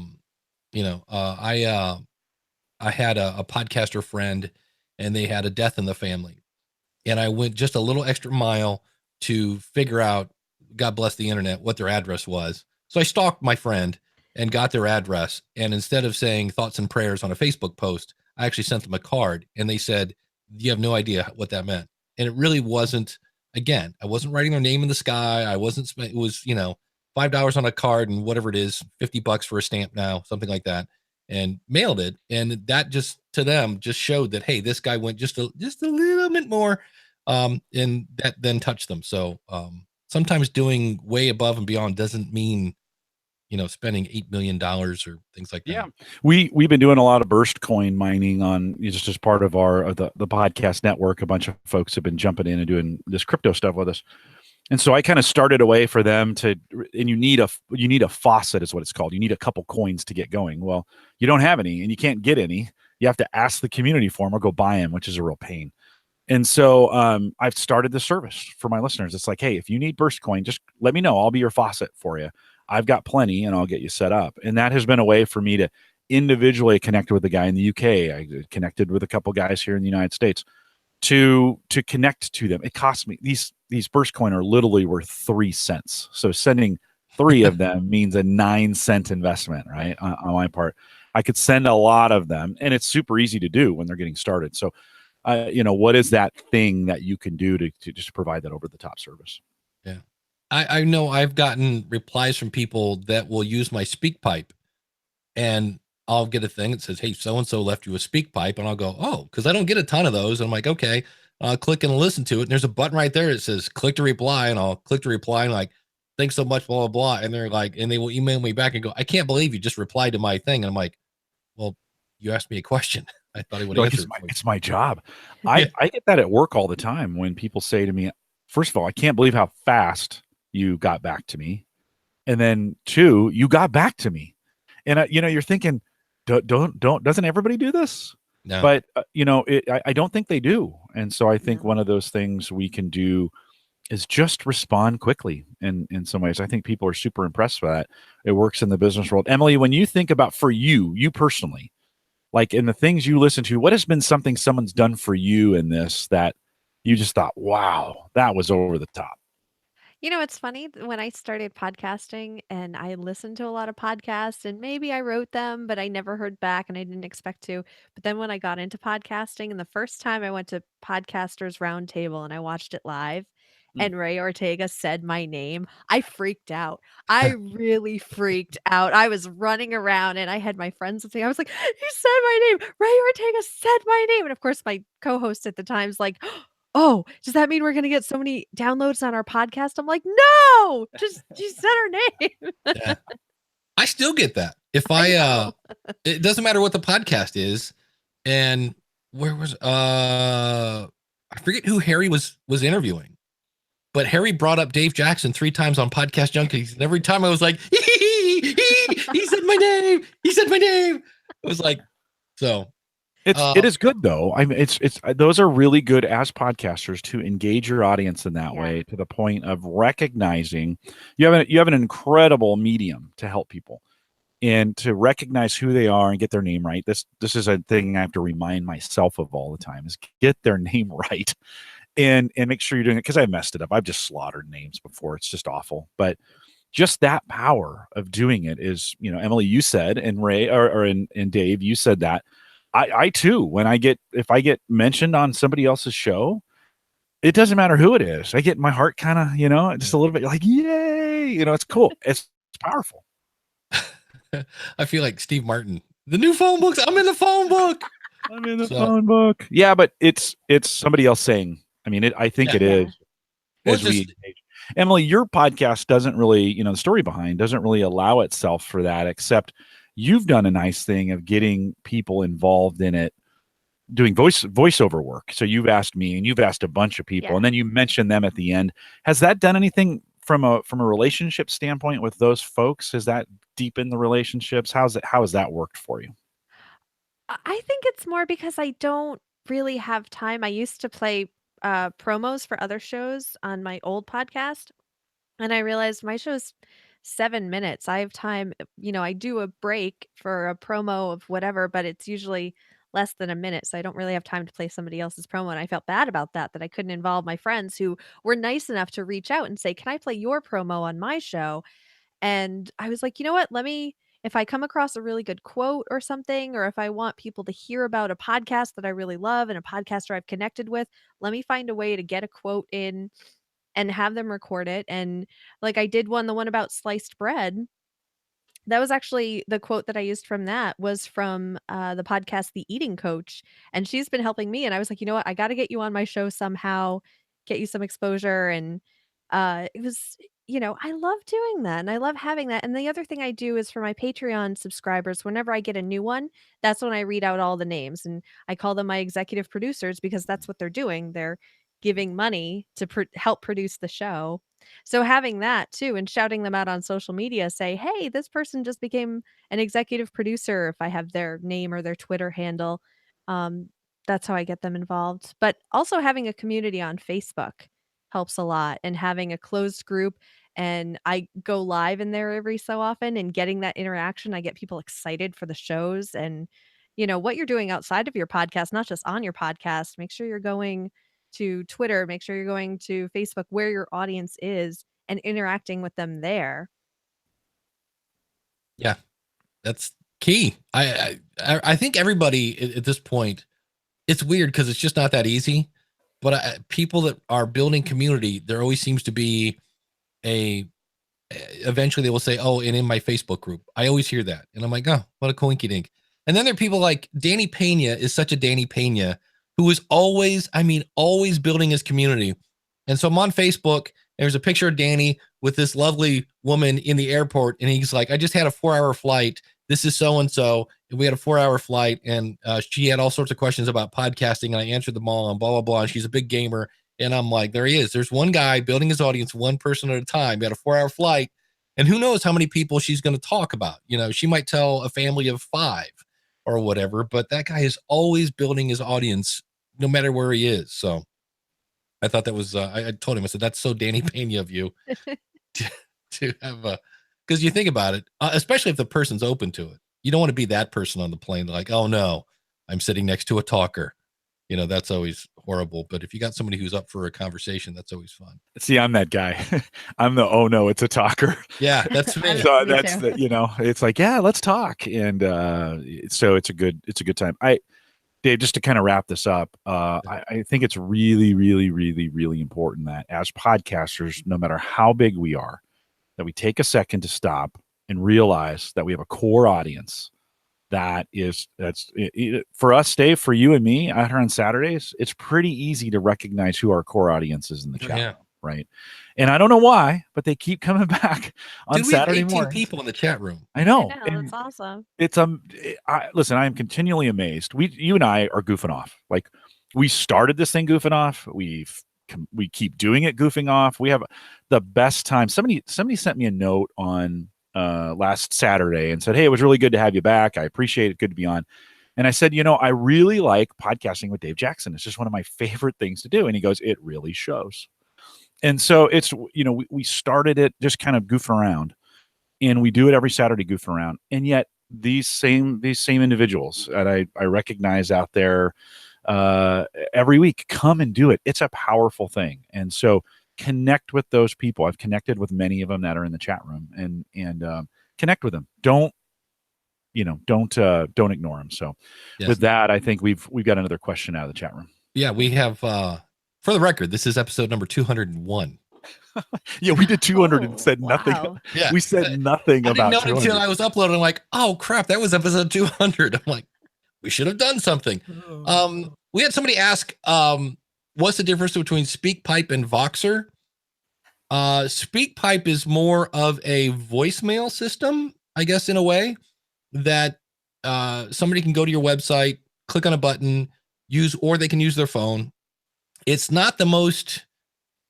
had a podcaster friend and they had a death in the family. And I went just a little extra mile to figure out, God bless the internet, what their address was. So I stalked my friend and got their address. And instead of saying thoughts and prayers on a Facebook post, I actually sent them a card and they said, you have no idea what that meant. And it really wasn't, again, I wasn't writing their name in the sky. It was, $5 on a card and whatever it is, $50 for a stamp now, something like that, and mailed it. And that just to them just showed that, hey, this guy went just a little bit more, and that then touched them. So sometimes doing way above and beyond doesn't mean, spending $8 million or things like that. Yeah. We've been doing a lot of burst coin mining on just as part of the podcast network. A bunch of folks have been jumping in and doing this crypto stuff with us. And so I kind of started a way for them and you need a faucet is what it's called. You need a couple coins to get going. Well, you don't have any and you can't get any. You have to ask the community for them or go buy them, which is a real pain. And so I've started the service for my listeners. It's like, hey, if you need burst coin, just let me know. I'll be your faucet for you. I've got plenty and I'll get you set up. And that has been a way for me to individually connect with a guy in the UK. I connected with a couple guys here in the United States to connect to them. It cost me these Burst Coin are literally worth 3 cents. So sending 3 of them means a 9-cent investment, right? On my part. I could send a lot of them, and it's super easy to do when they're getting started. So, what is that thing that you can do to just provide that over the top service? Yeah. I know I've gotten replies from people that will use my SpeakPipe, and I'll get a thing that says, hey, so-and-so left you a SpeakPipe. And I'll go, oh, because I don't get a ton of those. And I'm like, okay, I'll click and listen to it. And there's a button right there that says click to reply. And I'll click to reply and like, thanks so much, blah, blah, blah. And they're like, and they will email me back and go, I can't believe you just replied to my thing. And I'm like, well, you asked me a question. I thought he would answer. It's my job. I get that at work all the time when people say to me, first of all, I can't believe how fast you got back to me. And then 2, you got back to me. And you're thinking, doesn't everybody do this? No. But I don't think they do. And so I think one of those things we can do is just respond quickly in some ways. I think people are super impressed by that. It works in the business world. Emily, when you think about for you personally, like in the things you listen to, what has been something someone's done for you in this that you just thought, wow, that was over the top? It's funny when I started podcasting and I listened to a lot of podcasts and maybe I wrote them, but I never heard back and I didn't expect to. But then when I got into podcasting and the first time I went to Podcasters Roundtable and I watched it live Mm. and Ray Ortega said my name, I freaked out. I really freaked out. I was running around and I had my friends with me. I was like, he said my name. Ray Ortega said my name. And of course, my co-host at the time's like, oh, does that mean we're gonna get so many downloads on our podcast? I'm like, "No, just she said her name." Yeah. I still get that. If I I know. it doesn't matter what the podcast is. And where was I forget who Harry was interviewing, but Harry brought up Dave Jackson 3 times on Podcast Junkies, and every time I was like, he said my name. He said my name. It was like, so It is good though. I mean, it's those are really good as podcasters to engage your audience in that way, to the point of recognizing you have an incredible medium to help people and to recognize who they are and get their name right. This is a thing I have to remind myself of all the time, is get their name right and make sure you're doing it, because I messed it up. I've just slaughtered names before. It's just awful. But just that power of doing it is, Emily, you said, and Ray and Dave, you said that. I too, if I get mentioned on somebody else's show, it doesn't matter who it is. I get my heart kind of, just a little bit like, yay, it's cool. It's powerful. I feel like Steve Martin. The new phone books. I'm in the phone book. I'm in the phone book. Yeah, but it's somebody else saying. I mean, I think it is. Well, Emily, your podcast doesn't really, the story behind doesn't really allow itself for that, except you've done a nice thing of getting people involved in it, doing voiceover work. So you've asked me and you've asked a bunch of people, and then you mentioned them at the end. Has that done anything from a relationship standpoint with those folks? Has that deepened the relationships? How has that worked for you? I think it's more because I don't really have time. I used to play promos for other shows on my old podcast, and I realized my show's 7 minutes. I have time, I do a break for a promo of whatever, but it's usually less than a minute. So I don't really have time to play somebody else's promo. And I felt bad about that I couldn't involve my friends who were nice enough to reach out and say, can I play your promo on my show? And I was like, you know what? If I come across a really good quote or something, or if I want people to hear about a podcast that I really love and a podcaster I've connected with, let me find a way to get a quote in and have them record it. And like I did the one about sliced bread. That was actually the quote that I used from that was from the podcast The Eating Coach, and she's been helping me. And I was like, you know what, I got to get you on my show somehow, get you some exposure. And it was, I love doing that, and I love having that. And the other thing I do is for my Patreon subscribers, whenever I get a new one, that's when I read out all the names, and I call them my executive producers because that's what they're doing. They're giving money to help produce the show. So having that too and shouting them out on social media, say, "Hey, this person just became an executive producer," if I have their name or their Twitter handle. Um, that's how I get them involved. But also having a community on Facebook helps a lot, and having a closed group and I go live in there every so often, and getting that interaction, I get people excited for the shows and, what you're doing outside of your podcast, not just on your podcast. Make sure you're going to Twitter, make sure you're going to Facebook where your audience is and interacting with them there. Yeah, that's key. I think everybody at this point, it's weird because it's just not that easy. But people that are building community, there always seems to be eventually they will say, oh, and in my Facebook group. I always hear that. And I'm like, oh, what a coinky dink. And then there are people like Danny Pena is such a Danny Pena who is always building his community. And so I'm on Facebook. There's a picture of Danny with this lovely woman in the airport. And he's like, I just had a 4-hour flight. This is so-and-so. We had a 4-hour flight. And she had all sorts of questions about podcasting. And I answered them all and blah, blah, blah. And she's a big gamer. And I'm like, there he is. There's one guy building his audience, one person at a time. He had a 4-hour flight. And who knows how many people she's going to talk about. She might tell a family of 5 or whatever. But that guy is always building his audience no matter where he is. So I thought that was, I told him, I said, that's so Danny Pena of you to have because you think about it, especially if the person's open to it. You don't want to be that person on the plane. Like, oh no, I'm sitting next to a talker. That's always horrible. But if you got somebody who's up for a conversation, that's always fun. See, I'm that guy. I'm the, oh no, it's a talker. Yeah, that's me. So Me that's too. the, it's like, yeah, let's talk. And so it's a good time. Dave, just to kind of wrap this up, I think it's really, really, really, really important that as podcasters, no matter how big we are, that we take a second to stop and realize that we have a core audience that's for us, Dave, for you and me out here on Saturdays. It's pretty easy to recognize who our core audience is in the chat room, right? And I don't know why, but they keep coming back on Saturday morning. 18 people in the chat room. I know. That's awesome. It's listen, I am continually amazed. You and I are goofing off. Like, we started this thing goofing off. We keep doing it goofing off. We have the best time. Somebody sent me a note on last Saturday and said, hey, it was really good to have you back. I appreciate it. Good to be on. And I said, I really like podcasting with Dave Jackson. It's just one of my favorite things to do. And he goes, it really shows. And so it's, we started it just kind of goofing around, and we do it every Saturday goofing around. And yet these same individuals that I recognize out there every week come and do it. It's a powerful thing. And so connect with those people. I've connected with many of them that are in the chat room, and connect with them. Don't ignore them. So Yes. With that, I think we've got another question out of the chat room. Yeah, we have, for the record, this is episode number 201. Yeah, we did 200 and said nothing. Wow. Yeah. We said nothing I about didn't know 200. until I was uploading. I'm like, oh crap, that was episode 200. I'm like, we should have done something. We had somebody ask, what's the difference between SpeakPipe and Voxer? SpeakPipe is more of a voicemail system, I guess, in a way that somebody can go to your website, click on a button, or they can use their phone. It's not the most,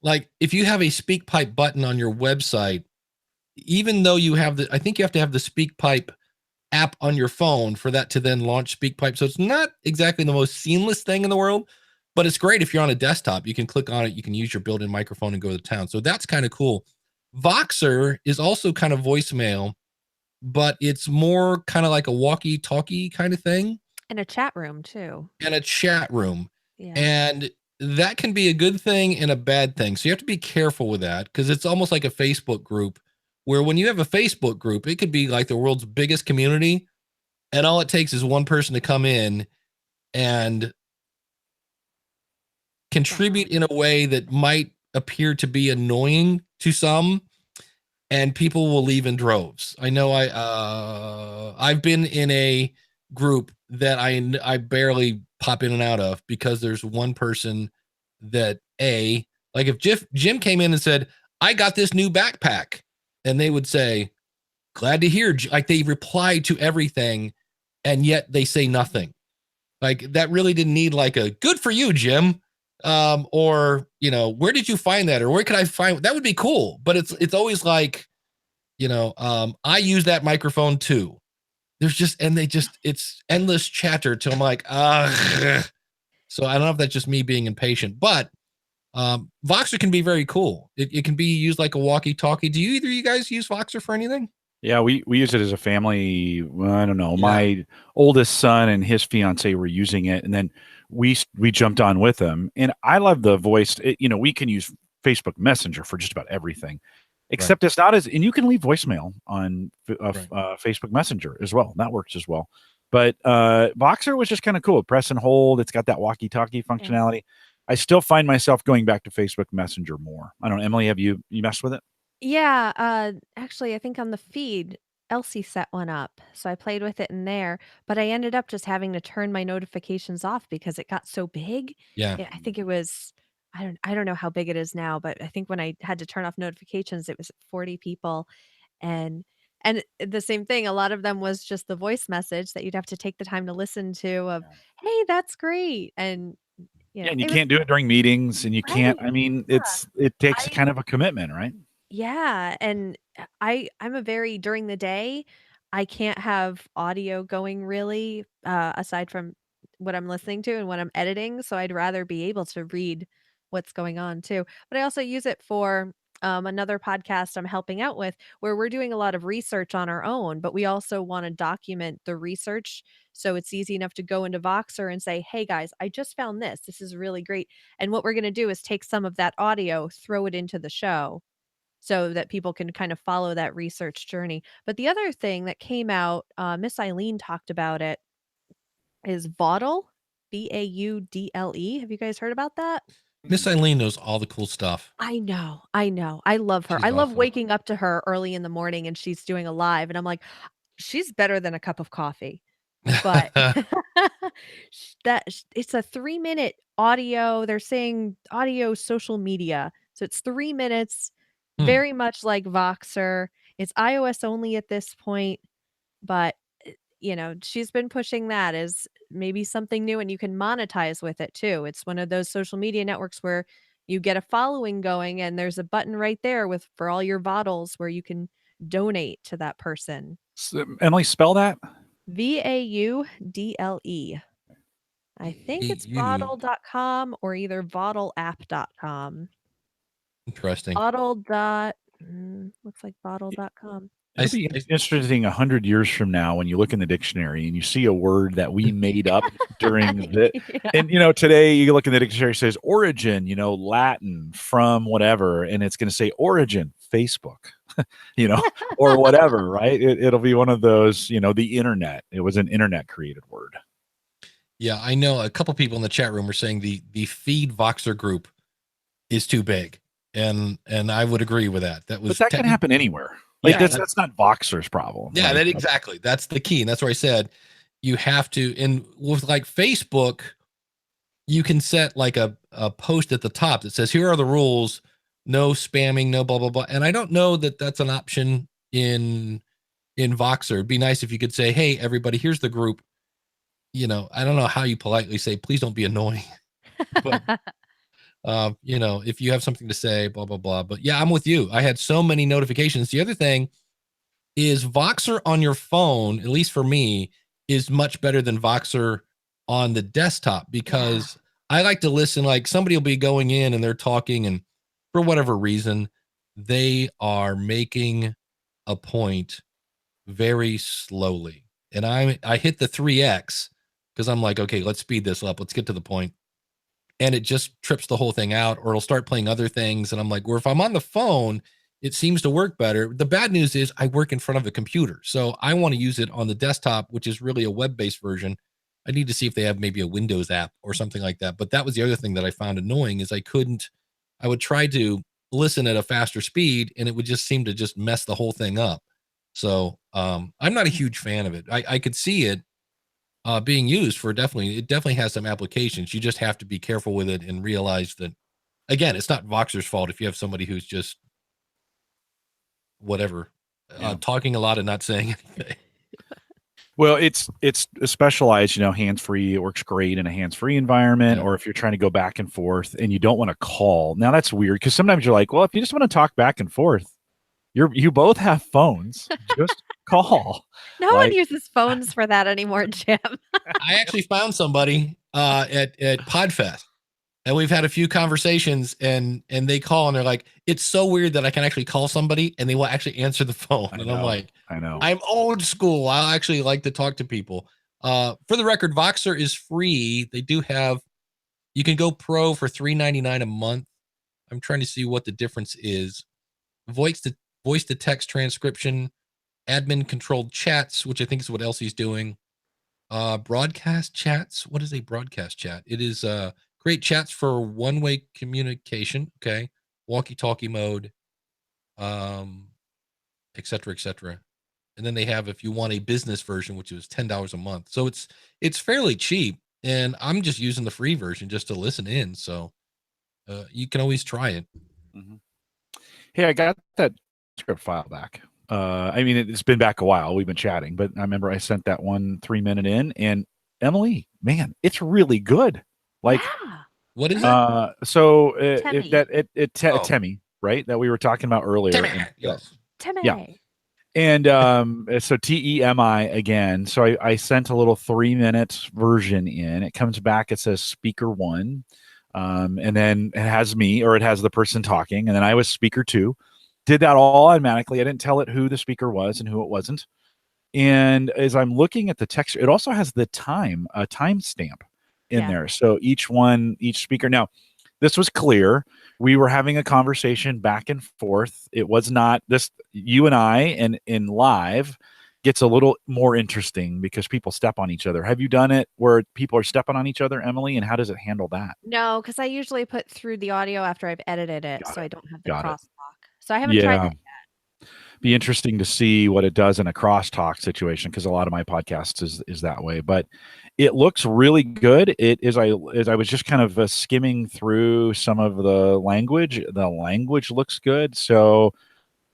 like, if you have a SpeakPipe button on your website, even though I think you have to have the SpeakPipe app on your phone for that to then launch SpeakPipe. So it's not exactly the most seamless thing in the world, but it's great if you're on a desktop. You can click on it, you can use your built-in microphone and go to town. So that's kind of cool. Voxer is also kind of voicemail, but it's more kind of like a walkie-talkie kind of thing. And a chat room too. And a chat room. Yeah. And that can be a good thing and a bad thing. So you have to be careful with that, because it's almost like a Facebook group, where when you have a Facebook group, it could be like the world's biggest community, and all it takes is one person to come in and contribute in a way that might appear to be annoying to some, and people will leave in droves. I know I've been in a group that I barely pop in and out of, because there's one person that like if Jim came in and said, I got this new backpack, and they would say, glad to hear, like they reply to everything, and yet they say nothing. Like, that really didn't need like a good for you, Jim. Or, where did you find that? Or where could I find that? Would be cool. But it's always like, I use that microphone too. It's endless chatter till I'm like, so I don't know if that's just me being impatient, but Voxer can be very cool. It can be used like a walkie-talkie. Do either of you guys use Voxer for anything? Yeah, we use it as a family. Well, I don't know. Yeah. My oldest son and his fiance were using it, and then we jumped on with them. And I love the voice. We can use Facebook Messenger for just about everything, except it's not as. And you can leave voicemail on Facebook Messenger as well. That works as well. But Voxer was just kind of cool. Press and hold. It's got that walkie-talkie functionality. I still find myself going back to Facebook Messenger more. I don't know, Emily, have you messed with it? Yeah, actually, I think on the feed, Elsie set one up, so I played with it in there, but I ended up just having to turn my notifications off because it got so big. Yeah. I think it was I don't know how big it is now, but I think when I had to turn off notifications, it was 40 people, and the same thing, a lot of them was just the voice message that you'd have to take the time to listen to of, "Hey, that's great," and, Yeah, and you it was can't do it during meetings, and you can't. right, I mean, yeah. it takes I kind of a commitment, right? Yeah, and I'm a very during the day, I can't have audio going really, aside from what I'm listening to and what I'm editing, so I'd rather be able to read what's going on too. But I also use it for, another podcast I'm helping out with, where we're doing a lot of research on our own, but we also wanna document the research, so it's easy enough to go into Voxer and say, "Hey guys, I just found this. This is really great." And what we're gonna do is take some of that audio, throw it into the show so that people can kind of follow that research journey. But the other thing that came out, Miss Eileen talked about it, is Vaudle, Baudle. Have you guys heard about that? Miss Eileen knows all the cool stuff. I know, I know. I love her. She's I love awesome. waking up to her early in the morning and she's doing a live, and I'm like, she's better than a cup of coffee. But it's a 3-minute audio. They're saying audio social media. So it's 3 minutes, Hmm. very much like Voxer. It's iOS only at this point, but she's been pushing that as maybe something new and you can monetize with it too. It's one of those social media networks where you get a following going and there's a button right there with for all your bottles where you can donate to that person. Emily, spell that. Vaudle. I think it's You bottle.com or either bottleapp.com. interesting. Looks like bottle.com. It'll be interesting 100 years from now when you look in the dictionary and you see a word that we made up during the Yeah. and today you look in the dictionary, it says origin, Latin from whatever, and it's going to say origin Facebook, or whatever, right? It'll be one of those, the internet. It was an internet created word. Yeah, I know a couple people in the chat room were saying the feed Voxer group is too big, and I would agree with that. But that can happen anywhere. Like that's not Voxer's problem. Yeah, right? that exactly. That's the key, and that's where I said you have to. And with like Facebook, you can set like a post at the top that says, "Here are the rules: no spamming, no blah blah blah." And I don't know that that's an option in Voxer. It'd be nice if you could say, "Hey, everybody, here's the group." I don't know how you politely say, "Please don't be annoying," but if you have something to say, blah, blah, blah. But yeah, I'm with you. I had so many notifications. The other thing is Voxer on your phone, at least for me, is much better than Voxer on the desktop because I like to listen. Like somebody will be going in and they're talking, and for whatever reason, they are making a point very slowly. And I hit the 3x because I'm like, okay, let's speed this up. Let's get to the point. And it just trips the whole thing out, or it'll start playing other things. And I'm like, well, if I'm on the phone, it seems to work better. The bad news is I work in front of a computer. So I want to use it on the desktop, which is really a web-based version. I need to see if they have maybe a Windows app or something like that. But that was the other thing that I found annoying is I would try to listen at a faster speed and it would just seem to just mess the whole thing up. So I'm not a huge fan of it. I could see it being used for it definitely has some applications. You just have to be careful with it and realize that, again, it's not Voxer's fault if you have somebody who's just whatever, talking a lot and not saying anything. Well, it's specialized, hands-free. It works great in a hands-free environment, or if you're trying to go back and forth and you don't want to call. Now that's weird because sometimes you're like, well, if you just want to talk back and forth, you both have phones, just call. No one uses phones for that anymore, Jim. I actually found somebody at Podfest, And we've had a few conversations, and they call and they're like, it's so weird that I can actually call somebody and they will actually answer the phone. And I'm like, I know. I'm old school. I actually like to talk to people. For the record, Voxer is free. They do have, you can go pro for $3.99 a month. I'm trying to see what the difference is. Voice to text transcription, admin controlled chats, which I think is what Elsie's doing. Broadcast chats. What is a broadcast chat? It is create chats for one-way communication. Okay. Walkie-talkie mode, et cetera, et cetera. And then they have, if you want a business version, which is $10 a month. So it's fairly cheap, and I'm just using the free version just to listen in. So you can always try it. Mm-hmm. Hey, I got that script file back. I mean, it's been back a while. We've been chatting, but I remember I sent that 1 3-minute in, and Emily, man, it's really good. Like, Yeah. What is it? So Temi. Temi, right? That we were talking about earlier. Temi, yes. Temi. Yeah. And so TEMI again. So I sent a little 3-minute version in. It comes back. It says speaker 1. And then it has me, or it has the person talking. And then I was speaker 2. Did that all automatically. I didn't tell it who the speaker was and who it wasn't. And as I'm looking at the text, it also has the time stamp in there. So each speaker. Now, this was clear. We were having a conversation back and forth. It was not this, you and I, and in live gets a little more interesting because people step on each other. Have you done it where people are stepping on each other, Emily? And how does it handle that? No, because I usually put through the audio after I've edited it, so I don't have the Got it. crosstalk. So I haven't tried that yet. Be interesting to see what it does in a crosstalk situation, because a lot of my podcasts is that way. But it looks really good. It is. I was just kind of skimming through some of the language. The language looks good. So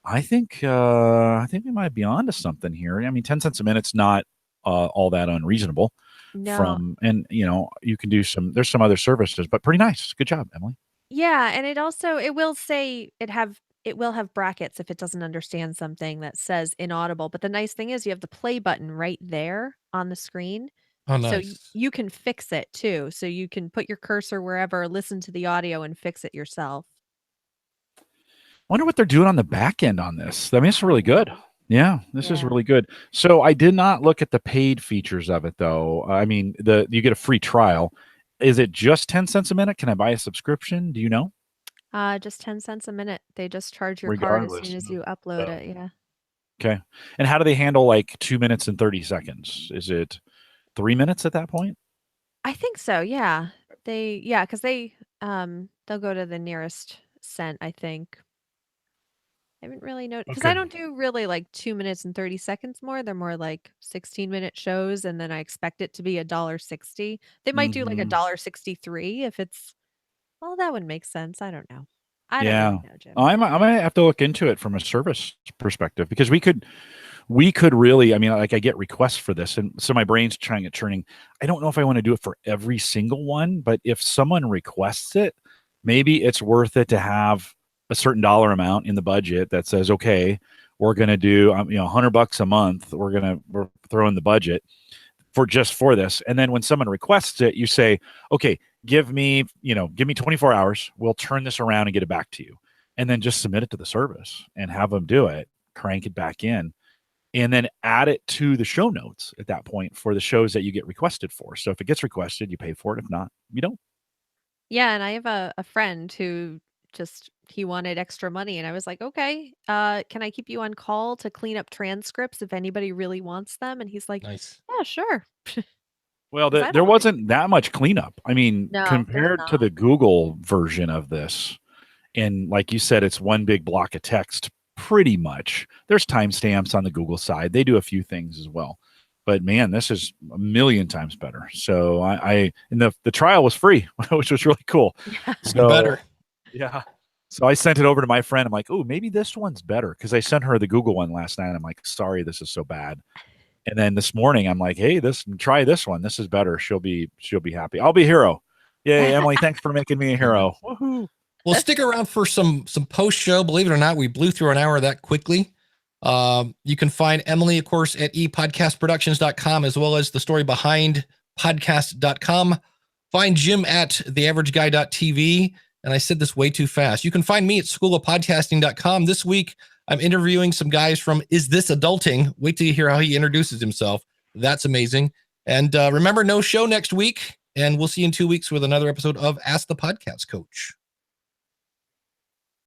I think we might be on to something here. I mean, 10 cents a minute's not all that unreasonable. No. And you can do there's some other services, but pretty nice. Good job, Emily. Yeah, and it will say it will have brackets if it doesn't understand something that says inaudible. But the nice thing is you have the play button right there on the screen. Oh, So nice. you can fix it too. So you can put your cursor wherever, listen to the audio, and fix it yourself. I wonder what they're doing on the back end on this. I mean, it's really good. Yeah, this is really good. So I did not look at the paid features of it, though. I mean, you get a free trial. Is it just 10 cents a minute? Can I buy a subscription? Do you know? Just 10 cents a minute. They just charge your card as Regardless. soon as you upload it. Yeah. Okay. And how do they handle like 2 minutes and 30 seconds? Is it 3 minutes at that point? I think so. Yeah. Because they'll go to the nearest cent, I think. I haven't really noticed because I don't do really like 2 minutes and 30 seconds more. They're more like 16-minute shows, and then I expect it to be $1.60. They might do like $1.63 if it's, well, that would make sense. I don't know. I don't really know, Jim. I might have to look into it from a service perspective, because we could really, I mean, like I get requests for this, and so my brain's churning. I don't know if I want to do it for every single one, but if someone requests it, maybe it's worth it to have a certain dollar amount in the budget that says, okay, we're going to do, $100 a month. We're throwing the budget for this. And then when someone requests it, you say, okay, give me 24 hours. We'll turn this around and get it back to you. And then just submit it to the service and have them do it, crank it back in, and then add it to the show notes at that point for the shows that you get requested for. So if it gets requested, you pay for it. If not, you don't. Yeah, and I have a friend who he wanted extra money, and I was like, okay, can I keep you on call to clean up transcripts if anybody really wants them? And he's like, Nice. yeah, sure. Well, there wasn't that much cleanup. I mean, No, compared to the Google version of this, and like you said, it's one big block of text, pretty much. There's timestamps on the Google side. They do a few things as well. But man, this is a million times better. So and the trial was free, which was really cool. So better. Yeah. So I sent it over to my friend. I'm like, oh, maybe this one's better, because I sent her the Google one last night. I'm like, sorry, this is so bad. And then this morning, I'm like, hey, try this one. This is better. She'll be happy. I'll be a hero. Yay, Emily! Thanks for making me a hero. Woohoo! Well, stick around for some post show. Believe it or not, we blew through an hour that quickly. You can find Emily, of course, at epodcastproductions.com, as well as the story behind podcast.com. Find Jim at theaverageguy.tv. And I said this way too fast. You can find me at schoolofpodcasting.com. This week, I'm interviewing some guys from Is This Adulting? Wait till you hear how he introduces himself. That's amazing. And remember, no show next week. And we'll see you in 2 weeks with another episode of Ask the Podcast Coach.